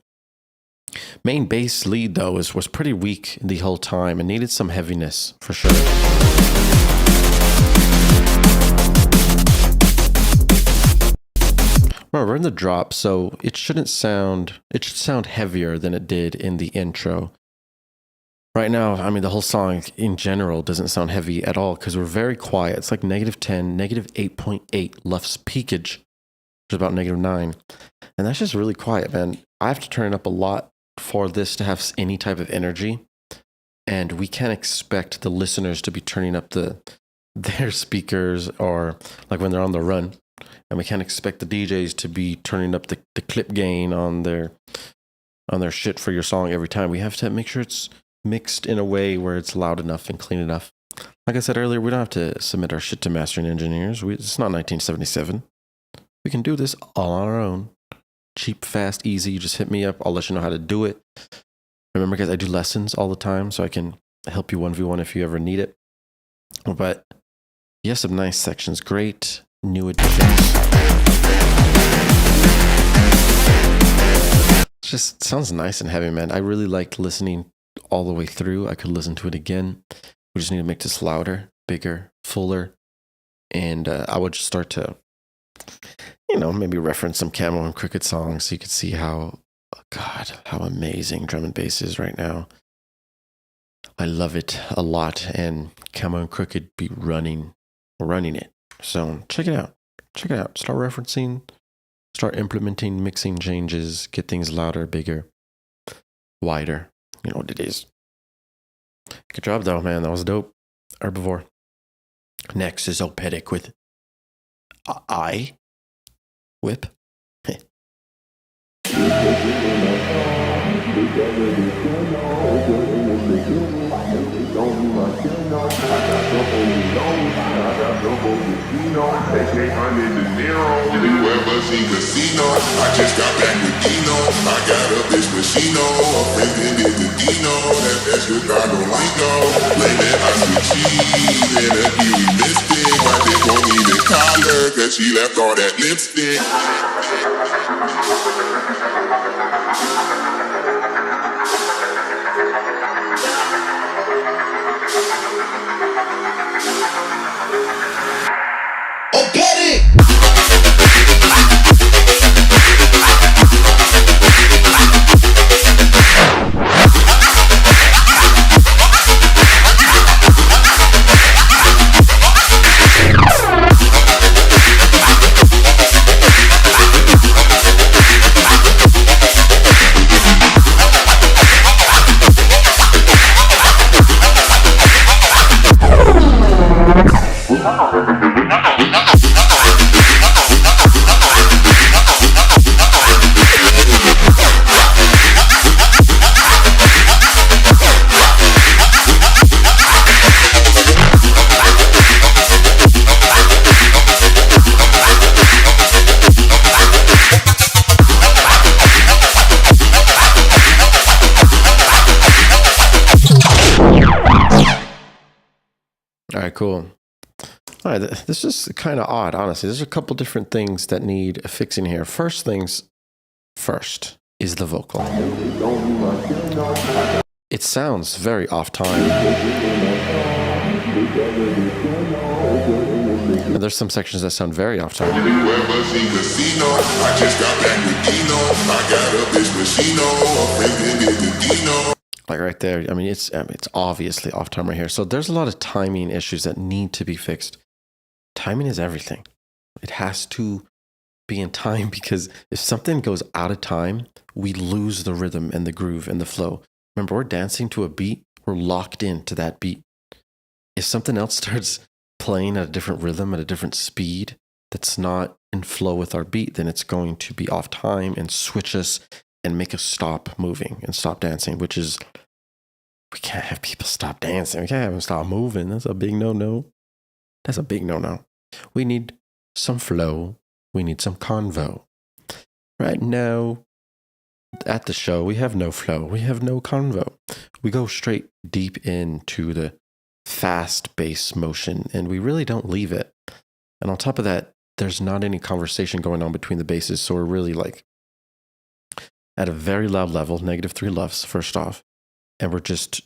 Main bass lead, though, was pretty weak the whole time and needed some heaviness for sure. Remember, we're in the drop, so it should sound heavier than it did in the intro. Right now, I mean, the whole song in general doesn't sound heavy at all because we're very quiet. It's like -10, -8.8 Luft's peakage, which is about -9. And that's just really quiet, man. I have to turn it up a lot for this to have any type of energy. And we can't expect the listeners to be turning up their speakers or like when they're on the run. And we can't expect the DJs to be turning up the clip gain on their shit for your song every time. We have to make sure it's mixed in a way where it's loud enough and clean enough. Like I said earlier, we don't have to submit our shit to mastering engineers. It's not 1977. We can do this all on our own. Cheap, fast, easy. You just hit me up. I'll let you know how to do it. Remember, guys, I do lessons all the time, so I can help you 1v1 if you ever need it. But yes, some nice sections. Great new additions. It just sounds nice and heavy, man. I really liked listening all the way through. I could listen to it again. We just need to make this louder, bigger, fuller. And I would just start to, maybe reference some Camo and Crooked songs so you could see how amazing drum and bass is right now. I love it a lot, and Camo and Crooked be running it. So check it out. Start referencing, start implementing mixing changes, get things louder, bigger, wider. You know what it is. Good job, though, man. That was dope. Herbivore. Next is Opedic with WIP. Casino. I just got back with Dino. I got a bitch Machino. A friend in the Dino. That's Chicago lingo. Blaming us with cheese and a Dewey Mystic. My dick won't even collar, cause she left all that lipstick. Oh, get it! All right, cool. All right, this is kind of odd, honestly. There's a couple different things that need fixing here. First things first is the vocal. It sounds very off time. And there's some sections that sound very off time. Like right there, I mean, it's obviously off time right here. So there's a lot of timing issues that need to be fixed. Timing is everything. It has to be in time, because if something goes out of time, we lose the rhythm and the groove and the flow. Remember, we're dancing to a beat. We're locked into that beat. If something else starts playing at a different rhythm, at a different speed, that's not in flow with our beat, then it's going to be off time and switch us and make us stop moving and stop dancing, which is, we can't have people stop dancing. We can't have them stop moving. That's a big no-no. That's a big no-no. We need some flow. We need some convo. Right now, at the show, we have no flow. We have no convo. We go straight deep into the fast bass motion, and we really don't leave it. And on top of that, there's not any conversation going on between the basses, so we're really like at a very loud level, -3 LUFS, first off, and we're just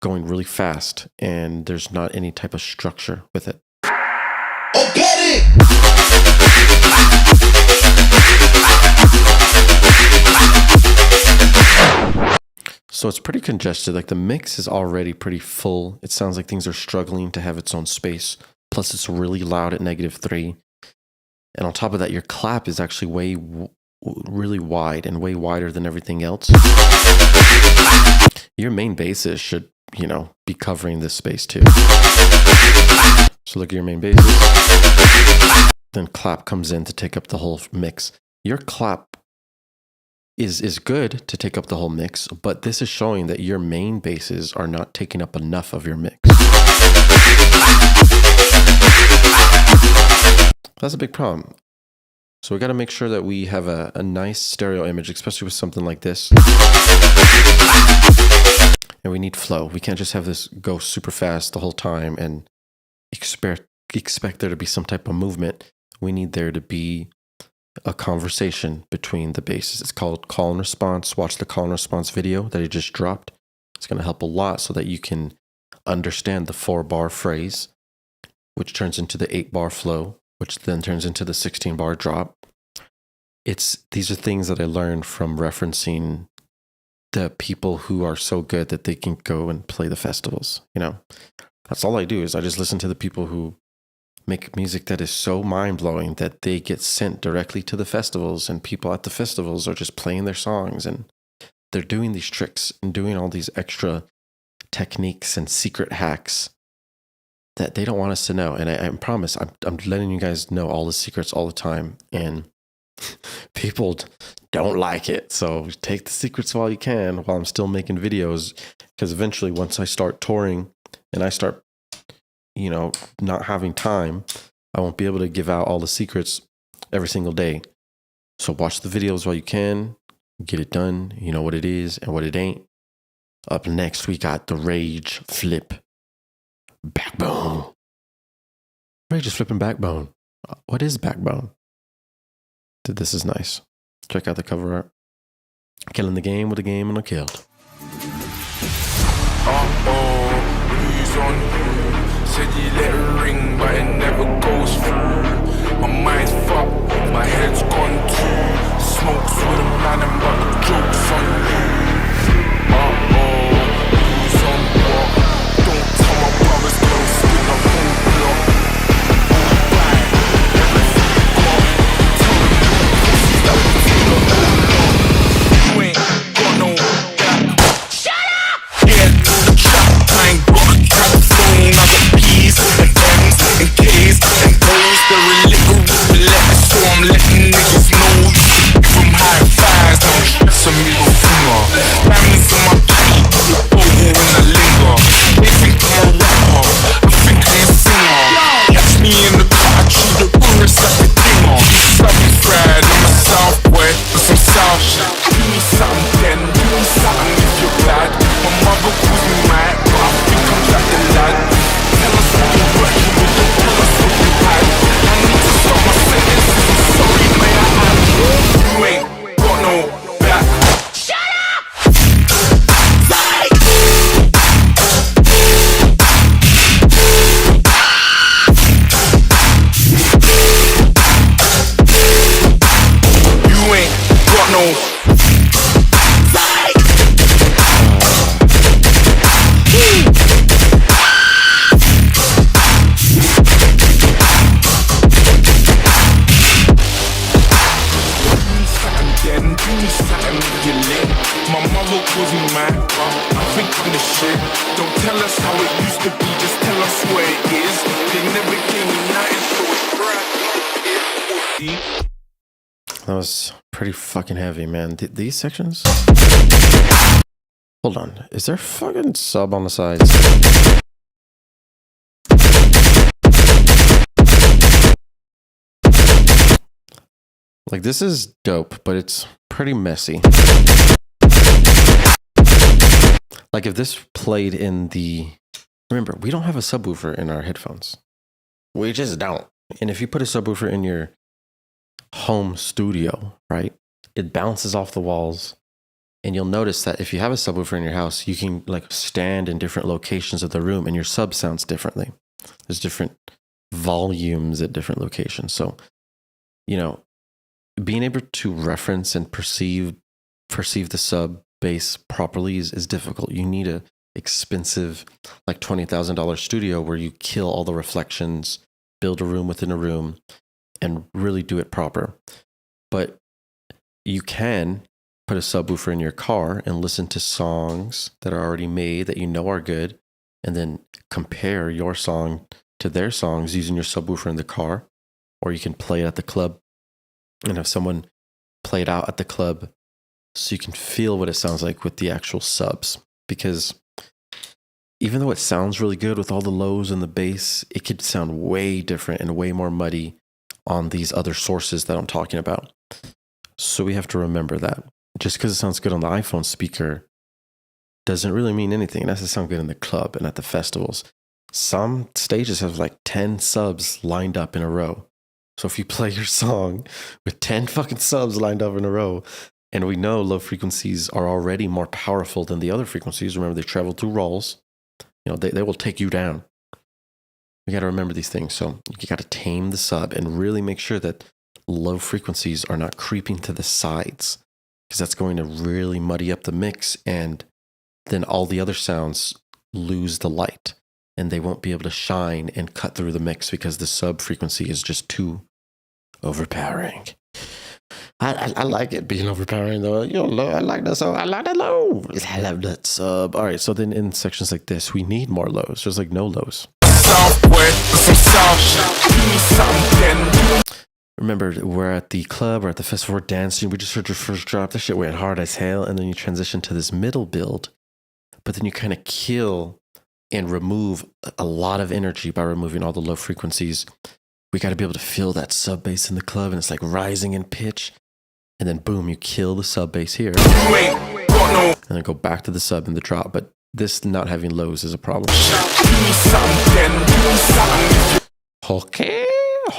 going really fast, and there's not any type of structure with it. Oh, get it! So it's pretty congested. Like the mix is already pretty full. It sounds like things are struggling to have its own space. Plus, it's really loud at -3. And on top of that, your clap is actually really wide and way wider than everything else. Your main basses should, be covering this space too. So look at your main basses. then clap comes in to take up the whole mix. Your clap is good to take up the whole mix, but this is showing that your main basses are not taking up enough of your mix. That's a big problem. So we got to make sure that we have a nice stereo image, especially with something like this. And we need flow. We can't just have this go super fast the whole time and expect there to be some type of movement. We need there to be a conversation between the basses. It's called call and response. Watch the call and response video that I just dropped. It's going to help a lot so that you can understand the 4-bar phrase, which turns into the 8-bar flow, which then turns into the 16-bar drop. These are things that I learned from referencing the people who are so good that they can go and play the festivals. You know, that's all I do is I just listen to the people who make music that is so mind-blowing that they get sent directly to the festivals, and people at the festivals are just playing their songs, and they're doing these tricks and doing all these extra techniques and secret hacks that they don't want us to know. And I promise I'm letting you guys know all the secrets all the time, and people don't like it. So take the secrets while you can while I'm still making videos, because eventually once I start touring and I start, you know, not having time, I won't be able to give out all the secrets every single day. So watch the videos while you can, get it done. You know what it is and what it ain't. Up next, we got the Rage Flip Backbone. Rage is flipping backbone. What is backbone? This is nice. Check out the cover art. Killing the game with a game and a killed. Who's on who? Said you let it ring, but it never goes through. My mind's fucked, my head's gone too. Smokes with a man and but the joke's on you. Who's on what? Don't tell my brothers, don't spin the whole block. Alright, everything you got. Tell them you pussies that will do the whole lot. You ain't got no back. Shut up! Yeah, the trap, I ain't got a trap phone. I got P's and M's and K's and O's. They're illiterate, so I'm letting niggas know. From high fives, don't stress a middle finger. Diamonds on my body, boho in the linger. They think I'm a rapper, I think I'm a singer. Catch me in the car, chew the chorus like a dinger. Southern fried, I'm a South boy, with some South shit. Do me something then, do me something if you're bad. My mother calls me mad, but I think I'm like the lad. Tell us what you're working with, don't tell us what you had. I need to stop my sentences, I'm sorry, may I add. You ain't got no back. Shut up! Fight! You ain't got no fight! My mother calls me mad, but I think I'm the shit. Don't tell us how it used to be, just tell us where it is. They never came united, so it's brand. That was pretty fucking heavy, man. These sections? Hold on. Is there fucking sub on the sides? Like, this is dope, but it's pretty messy. Like, if this played in the... Remember, we don't have a subwoofer in our headphones. We just don't. And if you put a subwoofer in your home studio, right, it bounces off the walls. And you'll notice that if you have a subwoofer in your house, you can, like, stand in different locations of the room and your sub sounds differently. There's different volumes at different locations. So, you know, being able to reference and perceive the sub bass properly is difficult. You need a expensive, like $20,000 studio where you kill all the reflections, build a room within a room, and really do it proper. But you can put a subwoofer in your car and listen to songs that are already made that you know are good, and then compare your song to their songs using your subwoofer in the car. or you can play it at the club and have someone play it out at the club so you can feel what it sounds like with the actual subs. Because even though it sounds really good with all the lows and the bass, it could sound way different and way more muddy on these other sources that I'm talking about. So we have to remember that. Just because it sounds good on the iPhone speaker doesn't really mean anything. It has to sound good in the club and at the festivals. Some stages have like 10 subs lined up in a row. So if you play your song with 10 fucking subs lined up in a row, and we know low frequencies are already more powerful than the other frequencies. Remember, they travel through rolls. You know, they will take you down. We got to remember these things. So you got to tame the sub and really make sure that low frequencies are not creeping to the sides, because that's going to really muddy up the mix, and then all the other sounds lose the light and they won't be able to shine and cut through the mix because the sub frequency is just too overpowering. I like it being overpowering though. You know, low, I like that sub. I like that low. I love that sub. All right, so then in sections like this, we need more lows. There's like no lows. Remember, we're at the club, we're at the festival, we're dancing, we just heard your first drop, that shit went hard as hell, and then you transition to this middle build, but then you kind of kill and remove a lot of energy by removing all the low frequencies. We got to be able to feel that sub bass in the club, and it's like rising in pitch, and then boom, you kill the sub bass here, and then go back to the sub and the drop, but this not having lows is a problem.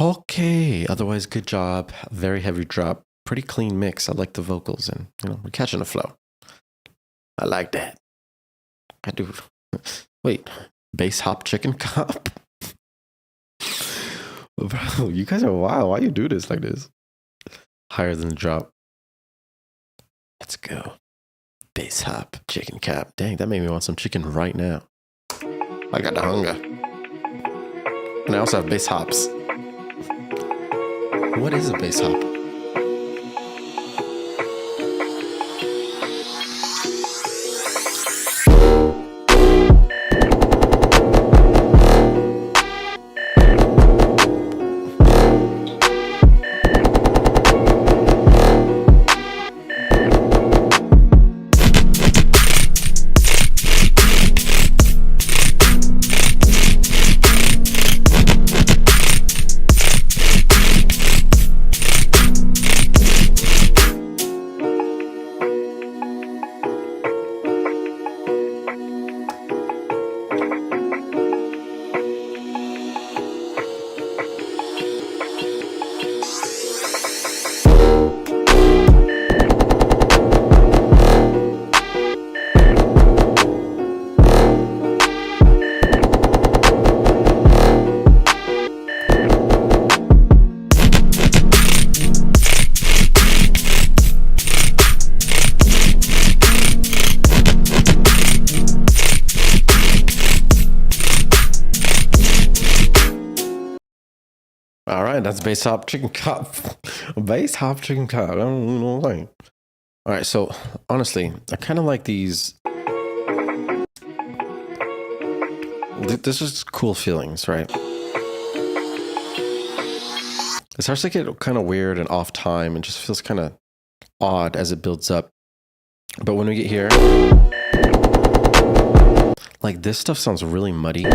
Okay. Otherwise, good job. Very heavy drop. Pretty clean mix. I like the vocals, and you know, we're catching the flow. I like that. I do. Wait, bass hop chicken cop? Bro, you guys are wild. Why you do this like this? Higher than the drop. Let's go. Bass hop chicken cop. Dang, that made me want some chicken right now. I got the hunger. And I also have bass hops. What is a bass hop? All right, that's bass hop chicken cop. Bass hop chicken cop. I don't know what I'm saying. All right, so honestly, I kind of like these. This is cool feelings, right? It starts to get kind of weird and off time and just feels kind of odd as it builds up. But when we get here, like this stuff sounds really muddy.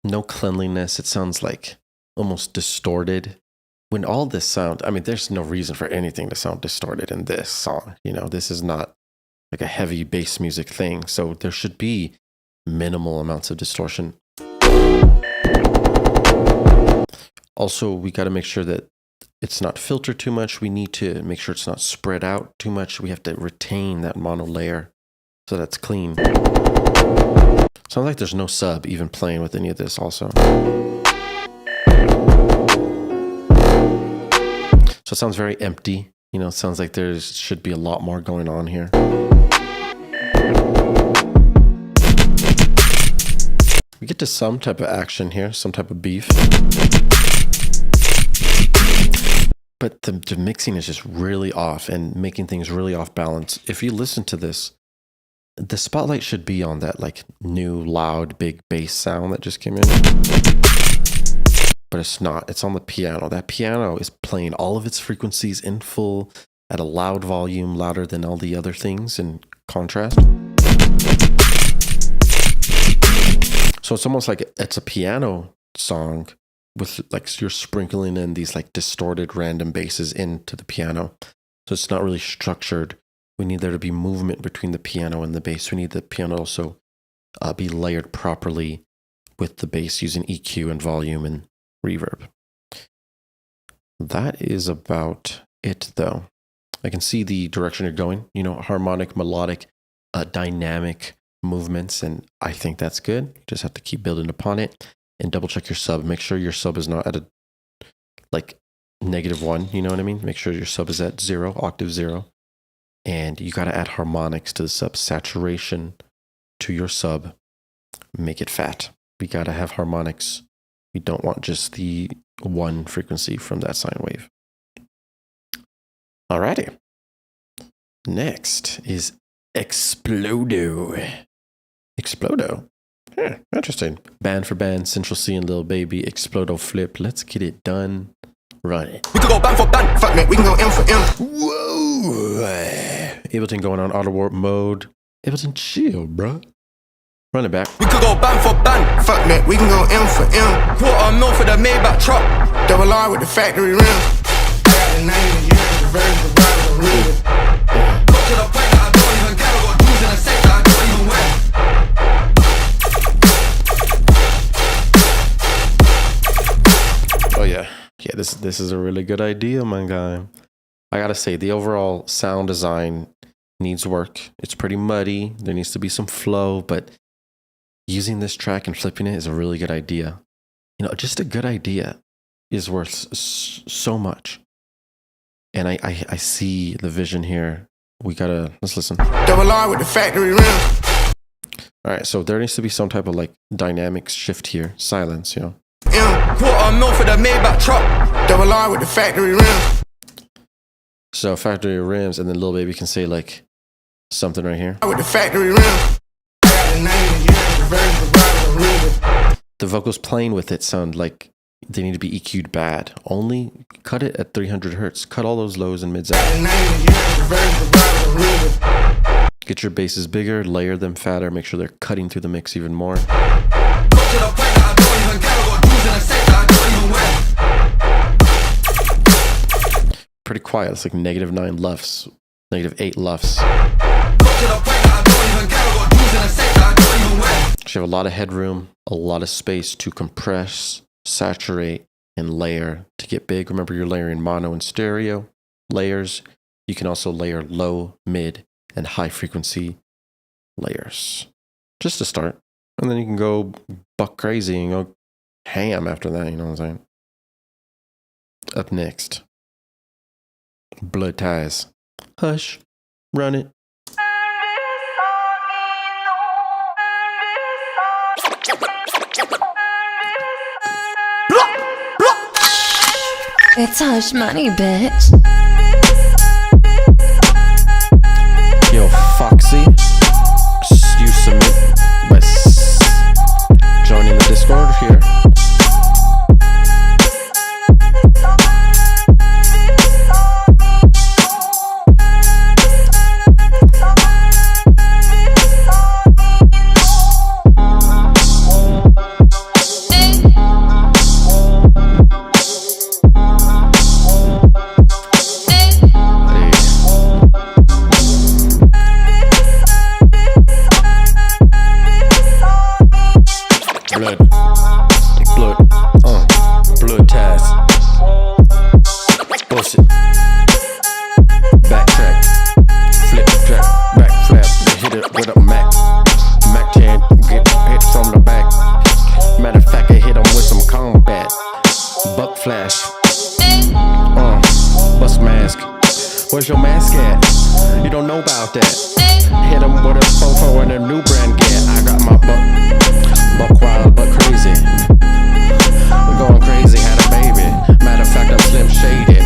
No cleanliness. It sounds like almost distorted. When all this sound, I mean, there's no reason for anything to sound distorted in this song. You know, this is not like a heavy bass music thing. So there should be minimal amounts of distortion. Also, we got to make sure that it's not filtered too much. We need to make sure it's not spread out too much. We have to retain that mono layer so that's clean. Sounds like there's no sub even playing with any of this also. So it sounds very empty. You know, it sounds like there should be a lot more going on here. We get to some type of action here, some type of beef. But the mixing is just really off and making things really off balance. If you listen to this, the spotlight should be on that like new loud big bass sound that just came in. but it's not. It's on the piano. That piano is playing all of its frequencies in full at a loud volume, louder than all the other things in contrast. So it's almost like it's a piano song with like you're sprinkling in these like distorted random basses into the piano. So it's not really structured. We need there to be movement between the piano and the bass. We need the piano also be layered properly with the bass using EQ and volume and reverb. That is about it though. I can see the direction you're going, you know, harmonic, melodic, dynamic movements, and I think that's good. You just have to keep building upon it and double check your sub. Make sure your sub is not at a like -1, you know what I mean? Make sure your sub is at 0, octave 0. And you got to add harmonics to the sub, saturation to your sub, make it fat. We got to have harmonics. We don't want just the one frequency from that sine wave. Alrighty. Next is Explodo. Explodo? Yeah, interesting. Band for band, Central C and Lil Baby, Explodo flip. Let's get it done. Run it. We can go band for band, fuck it, we can go M for M. Whoa! Ableton going on auto warp mode. Ableton chill, bruh. Run it back. We could go band for band, fuck that, we can go M for M. $250,000 for the Maybach truck, double R with the factory rim. I got the 90 years, the version of the real. Go to the point that I don't even care, I got dudes in the set that I don't even wear. Oh yeah. Yeah, this is a really good idea, my guy. I gotta say, the overall sound design needs work. It's pretty muddy. There needs to be some flow, but using this track and flipping it is a really good idea. You know, just a good idea is worth so much. And I see the vision here. Let's listen. Double R with the factory rim. All right, so there needs to be some type of like dynamic shift here. Silence, you know. $250,000 for the Maybach truck, double R with the factory rim. So factory rims, and then Lil Baby can say like something right here. With the factory rim. I got the 90 years, the version of the real. The vocals playing with it sound like they need to be EQ'd bad. Only cut it at 300 hertz. Cut all those lows and mids out. Get your basses bigger, layer them fatter, make sure they're cutting through the mix even more. Pretty quiet. It's like -9 lufs, -8 lufs. You have a lot of headroom, a lot of space to compress, saturate, and layer to get big. Remember, you're layering mono and stereo layers. You can also layer low, mid, and high frequency layers just to start. And then you can go buck crazy and go ham after that, you know what I'm saying? Up next, Blood Ties. Hush, run it. It's hush money, bitch. Yo, Foxy, you submit by joining the Discord here. Blood ties. Bullshit. Backtrack. Flip track. Back flap. Hit it with a Mac. Mac 10. Get hit from the back. Matter of fact, I hit him with some combat. Buck flash. Bust mask. Where's your mask at? You don't know about that. Hit him with a fofo and a new brand get. I got my buck wild, but crazy. We're going crazy, had a baby. Matter of fact, I'm Slim Shady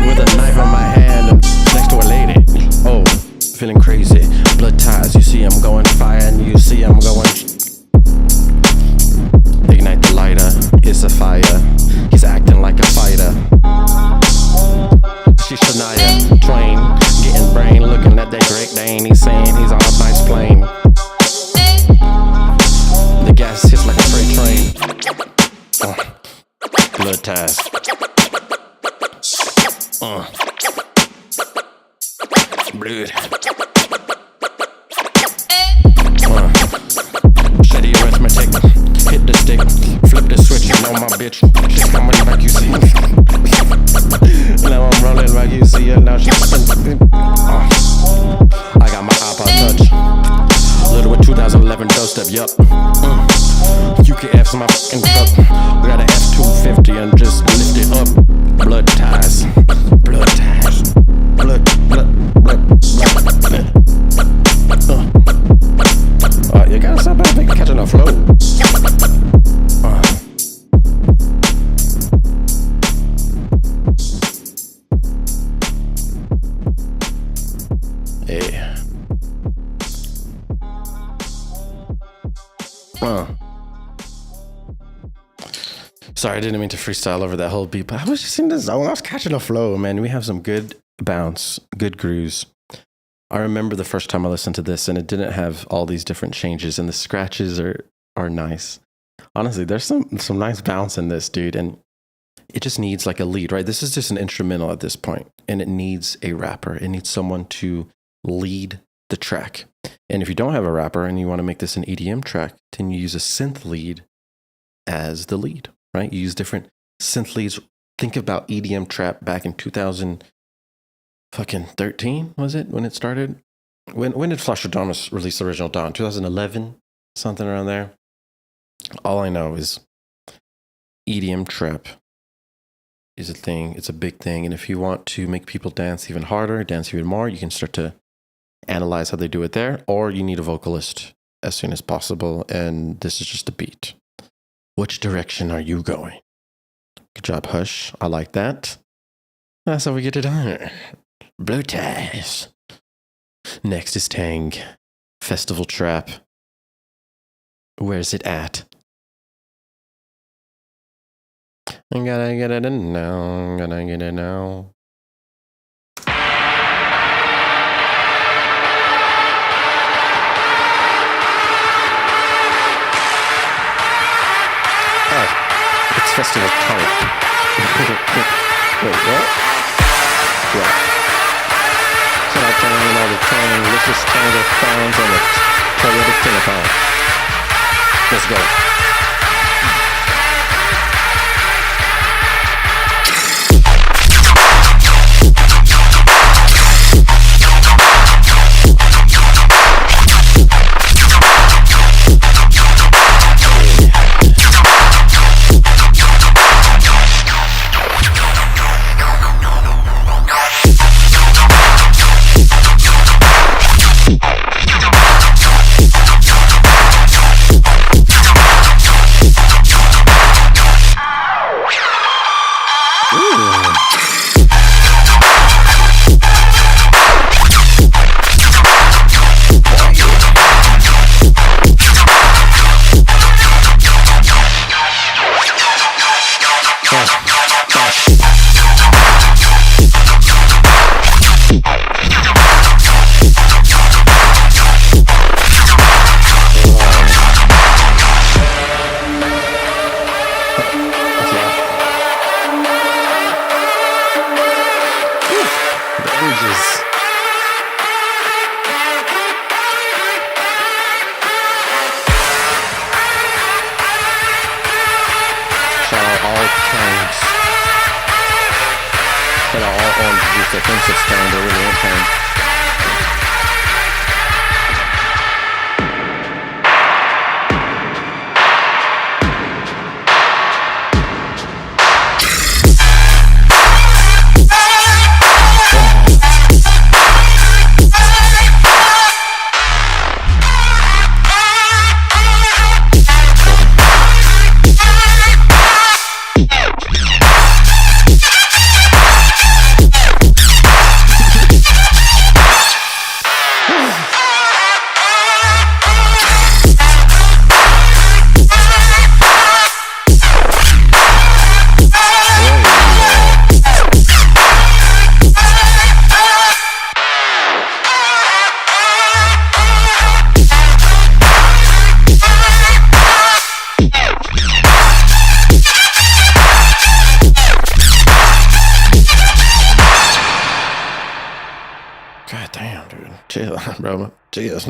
with a knife in my hand and next to a lady. Oh, feeling crazy. Blood ties, you see I'm going fire and you see I'm going. Ignite the lighter. It's twain. Getting brain, looking at that Great Dane. He's saying he's on a nice plane. The gas hits like a freight train. Blood ties. Blood. Steady arithmetic. Hit the stick. Flip the switch. You know my bitch. She's coming back, you see. Now I'm rolling like you see her. Now she's I got my iPod Touch. Little with 2011 dubstep, yup. UKF's my fucking truck. We got an F250 and just lift it up. Blood ties. Blood ties. Blood. You gotta stop out there catching a flow. Yeah. Sorry, I didn't mean to freestyle over that whole beat, but I was just in the zone. I was catching a flow, man. We have some good bounce, good grooves. I remember the first time I listened to this, and it didn't have all these different changes, and the scratches are nice. Honestly, there's some nice bounce in this, dude, and it just needs like a lead, right? This is just an instrumental at this point, and it needs a rapper. It needs someone to lead the track. And if you don't have a rapper and you want to make this an EDM track, then you use a synth lead as the lead, right? You use different synth leads. Think about EDM trap back in 2013, was it, when it started? When did Flash Adamus release the original Dawn? 2011, something around there. All I know is EDM trap is a thing. It's a big thing. And if you want to make people dance even harder, dance even more, you can start to analyze how they do it there, or you need a vocalist as soon as possible. And this is just a beat. Which direction are you going? Good job, Hush. I like that. That's how we get it on. Blue ties. Next is Tang. Festival Trap. Where's it at? I gotta get it in now. Gotta get it now. Oh, it's Festival Type. Wait, what? Yeah. Shout out to all the Tang, delicious tangle sounds on the poetic telephone. Let's go. God damn, dude. Chill, bro. Chill.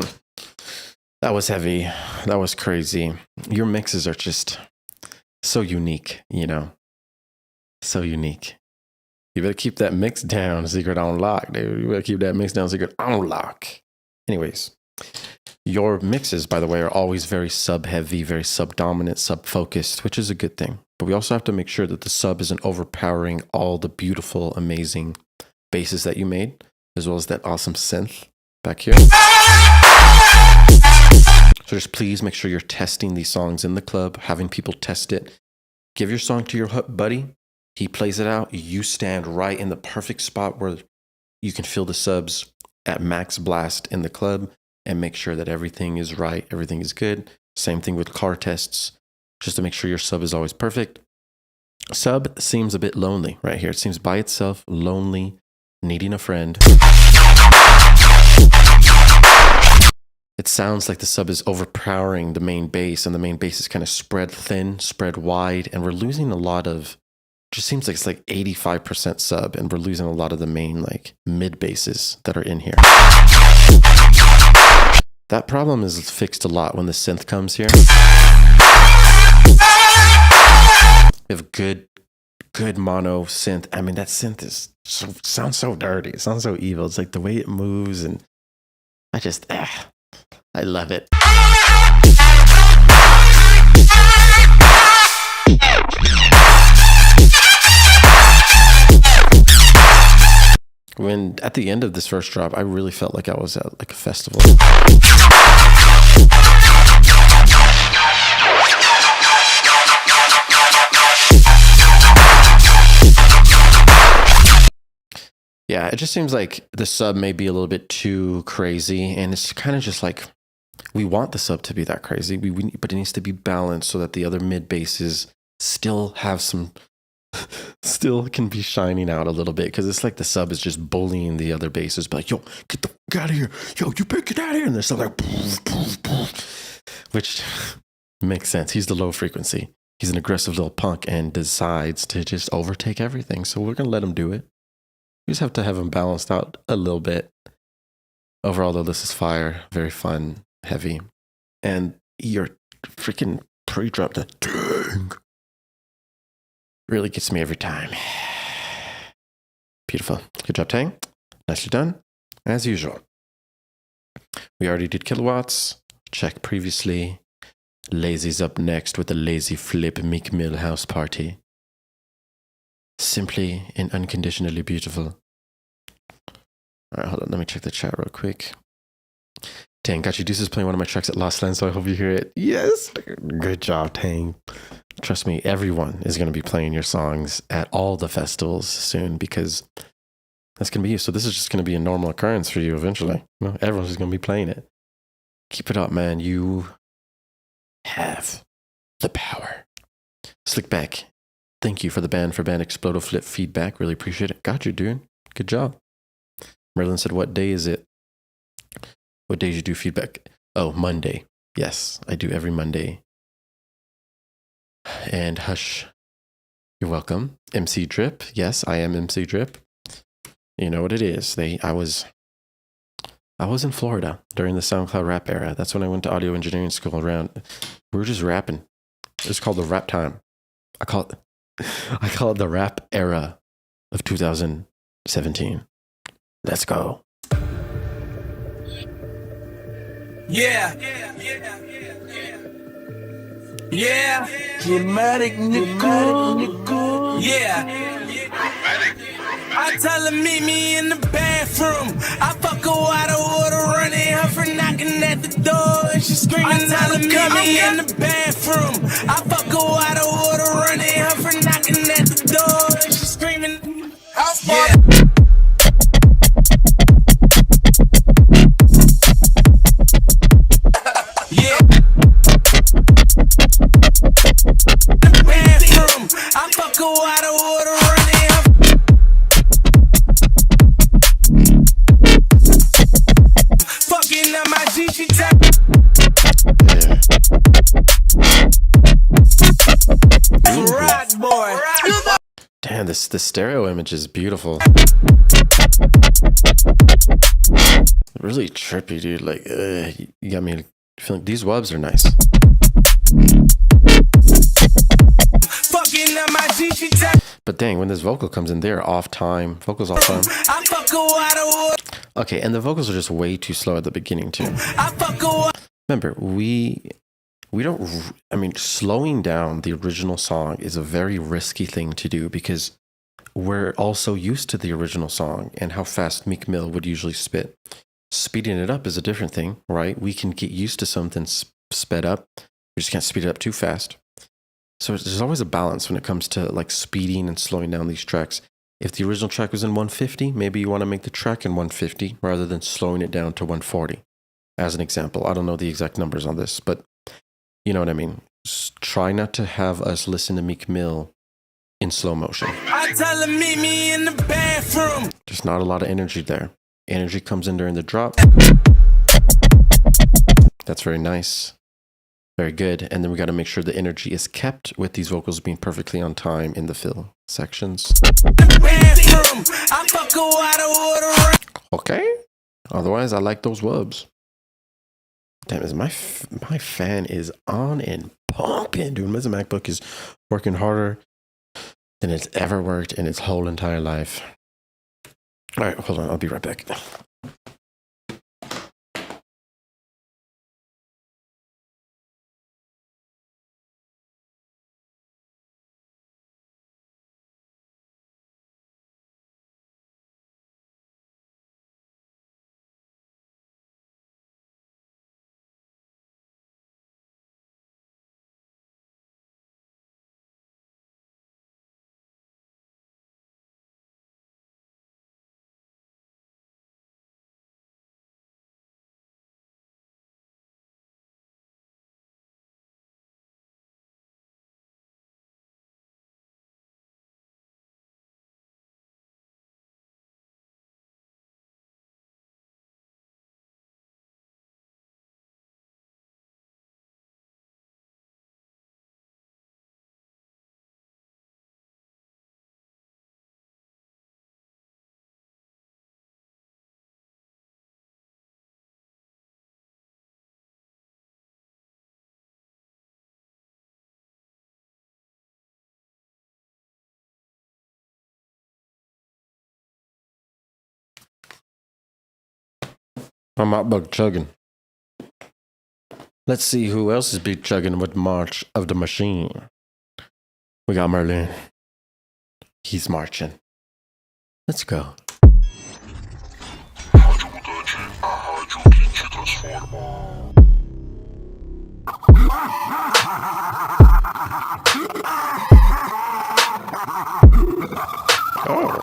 That was heavy. That was crazy. Your mixes are just so unique, you know? So unique. You better keep that mix down, secret on lock, dude. You better keep that mix down, secret on lock. Anyways, your mixes, by the way, are always very sub-heavy, very sub-dominant, sub-focused, which is a good thing. But we also have to make sure that the sub isn't overpowering all the beautiful, amazing basses that you made, as well as that awesome synth back here. So just please make sure you're testing these songs in the club, having people test it. Give your song to your buddy. He plays it out. You stand right in the perfect spot where you can feel the subs at max blast in the club and make sure that everything is right, everything is good. Same thing with car tests, just to make sure your sub is always perfect. Sub seems a bit lonely right here. It seems by itself, lonely, needing a friend. It sounds like the sub is overpowering the main bass, and the main bass is kind of spread thin, spread wide, and we're losing a lot of, just seems like it's like 85% sub, and we're losing a lot of the main like mid basses that are in here. That problem is fixed a lot when the synth comes here. You have good mono synth. I mean, that synth sounds so dirty. It sounds so evil. It's like the way it moves, and I love it. When at the end of this first drop, I really felt like I was at like a festival. Yeah, it just seems like the sub may be a little bit too crazy, and it's kind of just like, we want the sub to be that crazy, but it needs to be balanced so that the other mid basses still have some, still can be shining out a little bit, because it's like the sub is just bullying the other basses, but like, yo, get the fuck out of here, yo, you better get out of here, and they're still like, poof, poof, poof. Which makes sense. He's the low frequency. He's an aggressive little punk and decides to just overtake everything, so we're gonna let him do it. We just have to have him balanced out a little bit. Overall, though, this is fire. Very fun, heavy. And your freaking pre-drop, that dang, really gets me every time. Beautiful. Good job, Tang. Nicely done. As usual. We already did kilowatts. Check previously. Lazy's up next with the Lazy Flip Meek Mill house party. Simply and unconditionally beautiful. All right, hold on. Let me check the chat real quick. Tang, got you. Deuce is playing one of my tracks at Lost Land, so I hope you hear it. Yes. Good job, Tang. Trust me, everyone is going to be playing your songs at all the festivals soon, because that's going to be you. So this is just going to be a normal occurrence for you eventually. You know, everyone's just going to be playing it. Keep it up, man. You have the power. Slick back. Thank you for the band Explodo Flip feedback. Really appreciate it. Got you, dude. Good job. Merlin said, what day is it? What days you do feedback? Oh, Monday. Yes, I do every Monday. And Hush, you're welcome. MC Drip. Yes, I am MC Drip. You know what it is. I was in Florida during the SoundCloud rap era. That's when I went to audio engineering school around. We were just rapping. It was called the rap time. I call it the rap era of 2017. Let's go. Yeah. Dramatic nigga. Yeah. I tell her meet me in the bathroom. I fuck her while the water running. Her for knocking at the door and she screaming. I tell her meet me in the bathroom. I fuck her while the water running. Her for knocking at the door and she screaming. Yeah. Yeah. Bathroom. I fuck her while the water running. Fucking on my G, she tap. Rock boy. Damn, the stereo image is beautiful. really trippy, dude. Like, you got me feeling. These wubs are nice. But dang, when this vocal comes in, they're off time. Vocals off time. Okay, and the vocals are just way too slow at the beginning too. Remember, we don't. I mean, slowing down the original song is a very risky thing to do because we're also used to the original song and how fast Meek Mill would usually spit. Speeding it up is a different thing, right? We can get used to something sped up. We just can't speed it up too fast. So there's always a balance when it comes to like speeding and slowing down these tracks. If the original track was in 150, maybe you want to make the track in 150 rather than slowing it down to 140. As an example, I don't know the exact numbers on this, but you know what I mean. Just try not to have us listen to Meek Mill in slow motion. I tell him meet me in the bathroom. There's not a lot of energy there. Energy comes in during the drop. That's very nice. Very good. And then we got to make sure the energy is kept with these vocals being perfectly on time in the fill sections. Okay. Otherwise, I like those wubs. Damn, my fan is on and pumping, dude. This MacBook is working harder than it's ever worked in its whole entire life. All right, hold on. I'll be right back. My MacBook chugging. Let's see who else is big chugging with March of the Machine. We got Merlin. He's marching. Let's go. Oh.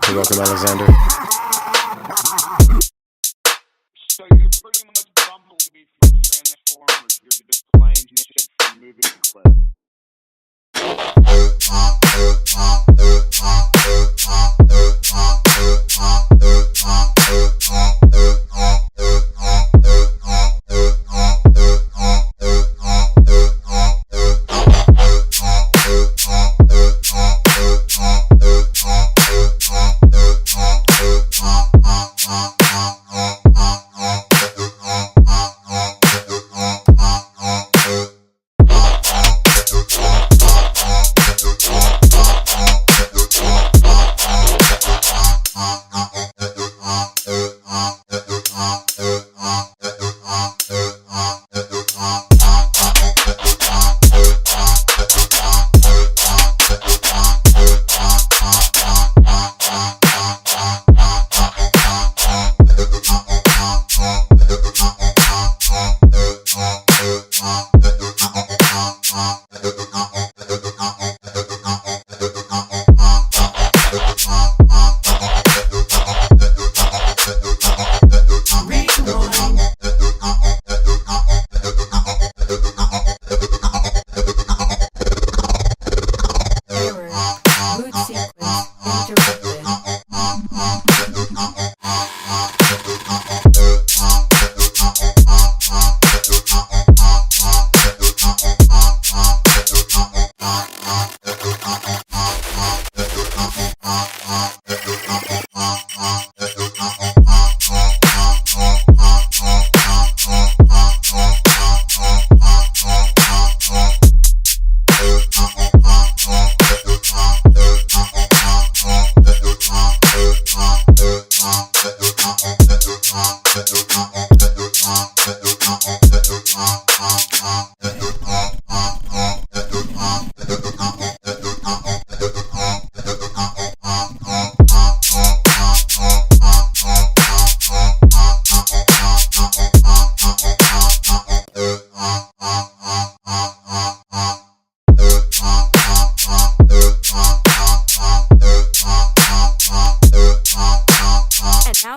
You're welcome, Alexander. So you're pretty much bumblebee from Transformers. You're just playing shit from movie clips. Uh-huh.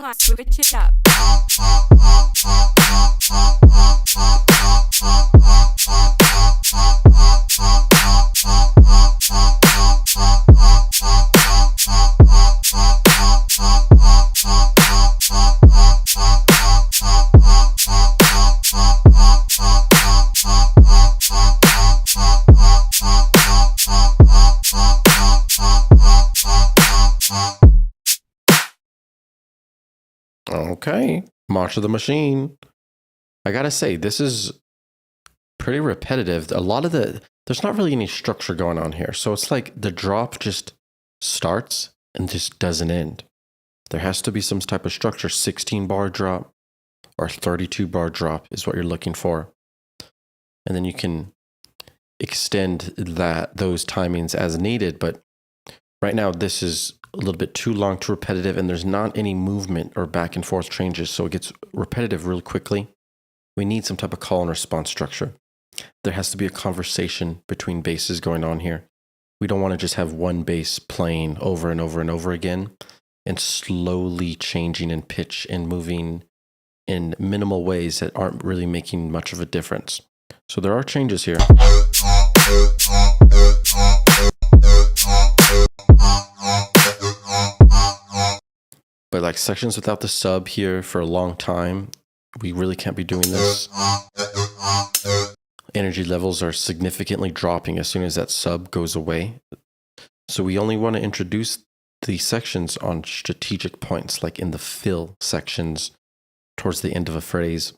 now I switch it up. Okay, March of the Machine. I gotta say, this is pretty repetitive. A lot of there's not really any structure going on here. So it's like the drop just starts and just doesn't end. There has to be some type of structure. 16 bar drop or 32 bar drop is what you're looking for. And then you can extend those timings as needed. But right now, this is a little bit too long, too repetitive, and there's not any movement or back and forth changes. So it gets repetitive really quickly. We need some type of call and response structure. There has to be a conversation between basses going on here. We don't want to just have one bass playing over and over and over again and slowly changing in pitch and moving in minimal ways that aren't really making much of a difference. So there are changes here. But like sections without the sub here for a long time, we really can't be doing this. Energy levels are significantly dropping as soon as that sub goes away. So we only want to introduce these sections on strategic points, like in the fill sections towards the end of a phrase.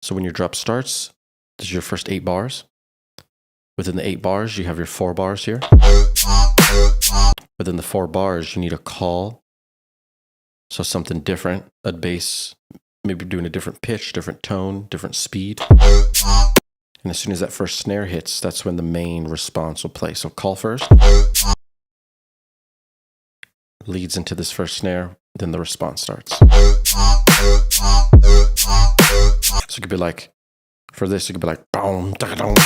So when your drop starts, this is your first 8 bars. Within the 8 bars, you have your 4 bars here. Within the 4 bars, you need a call. So something different, a bass, maybe doing a different pitch, different tone, different speed. And as soon as that first snare hits, that's when the main response will play. So call first, leads into this first snare, then the response starts. So it could be like, for this, it could be like, boom, da-da-dum.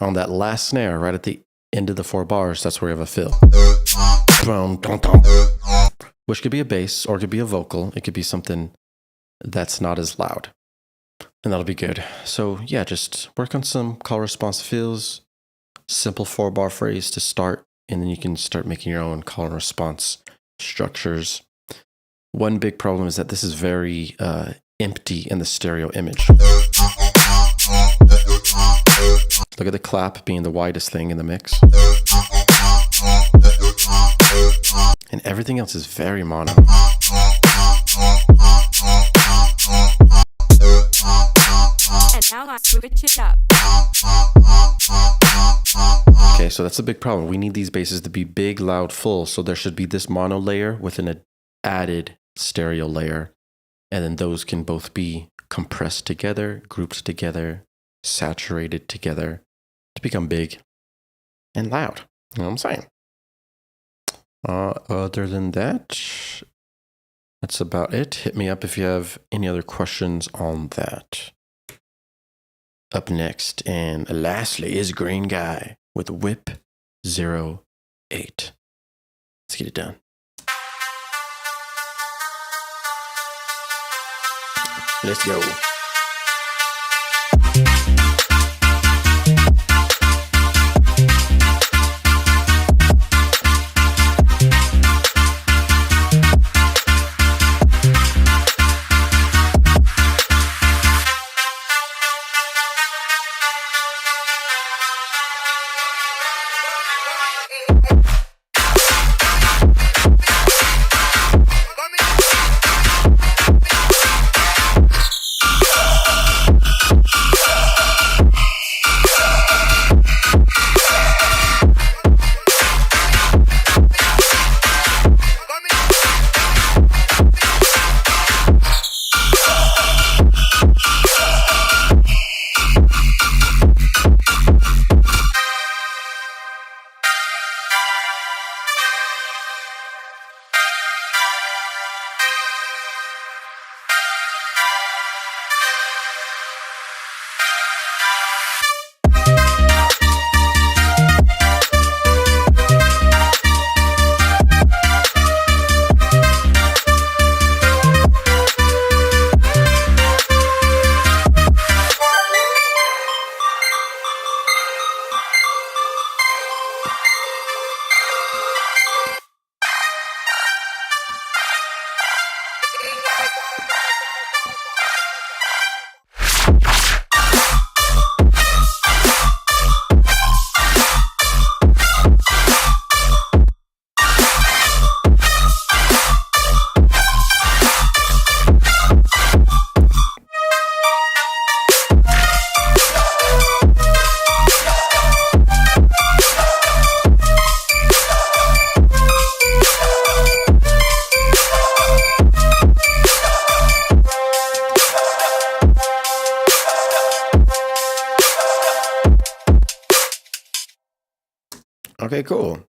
On that last snare, right at the end of the 4 bars, that's where you have a fill. Boom, dum, dum. Which could be a bass or it could be a vocal. It could be something that's not as loud. And that'll be good. So yeah, just work on some call response fills, simple 4 bar phrase to start, and then you can start making your own call and response structures. One big problem is that this is very empty in the stereo image. Look at the clap being the widest thing in the mix. And everything else is very mono. And now I switch it up. Okay, so that's a big problem. We need these basses to be big, loud, full. So there should be this mono layer with an added stereo layer. And then those can both be compressed together, grouped together, saturated together to become big and loud. You know what I'm saying? Other than that, that's about it. Hit me up if you have any other questions on that. Up next and lastly is Green Guy with WIP 08. Let's get it done. Let's go. Okay, cool.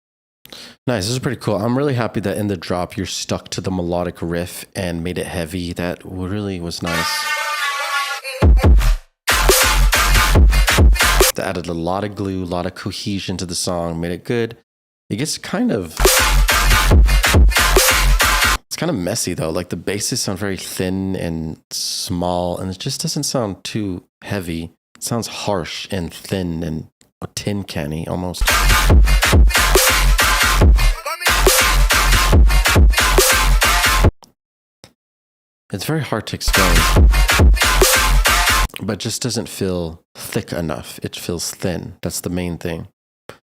Nice. This is pretty cool. I'm really happy that in the drop you're stuck to the melodic riff and made it heavy. That really was nice. That added a lot of glue, a lot of cohesion to the song, made it good. It gets kind of... It's kind of messy though. Like the basses sound very thin and small, and it just doesn't sound too heavy. It sounds harsh and thin and tin canny almost. It's very hard to explain, but it just doesn't feel thick enough. It feels thin. That's the main thing.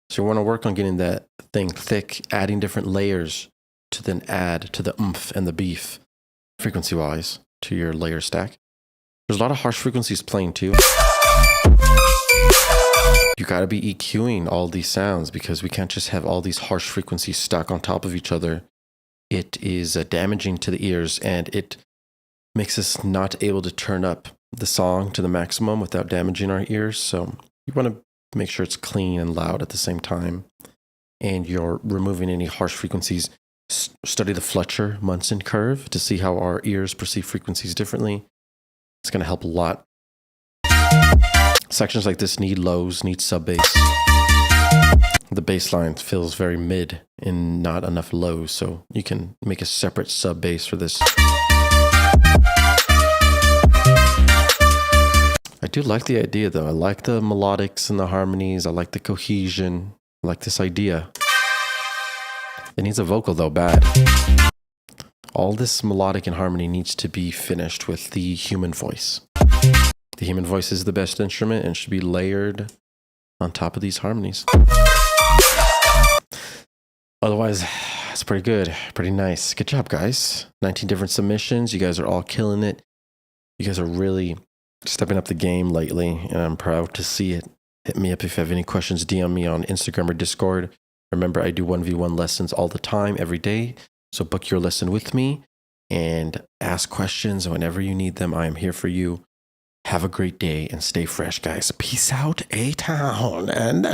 So you want to work on getting that thing thick, adding different layers to then add to the oomph and the beef, frequency-wise, to your layer stack. There's a lot of harsh frequencies playing too. You got to be EQing all these sounds because we can't just have all these harsh frequencies stuck on top of each other. It is damaging to the ears, and it makes us not able to turn up the song to the maximum without damaging our ears. So you want to make sure it's clean and loud at the same time. And you're removing any harsh frequencies. Study the Fletcher-Munson curve to see how our ears perceive frequencies differently. It's going to help a lot. Sections like this need lows, need sub bass. The bass line feels very mid and not enough lows, so you can make a separate sub bass for this. I do like the idea though. I like the melodics and the harmonies. I like the cohesion. I like this idea. It needs a vocal though, bad. All this melodic and harmony needs to be finished with the human voice. The human voice is the best instrument and should be layered on top of these harmonies. Otherwise, it's pretty good. Pretty nice. Good job, guys. 19 different submissions. You guys are all killing it. You guys are really stepping up the game lately, and I'm proud to see it. Hit me up if you have any questions. DM me on Instagram or Discord. Remember, I do 1v1 lessons all the time, every day. So book your lesson with me and ask questions whenever you need them. I am here for you. Have a great day and stay fresh, guys. Peace out, A-Town. And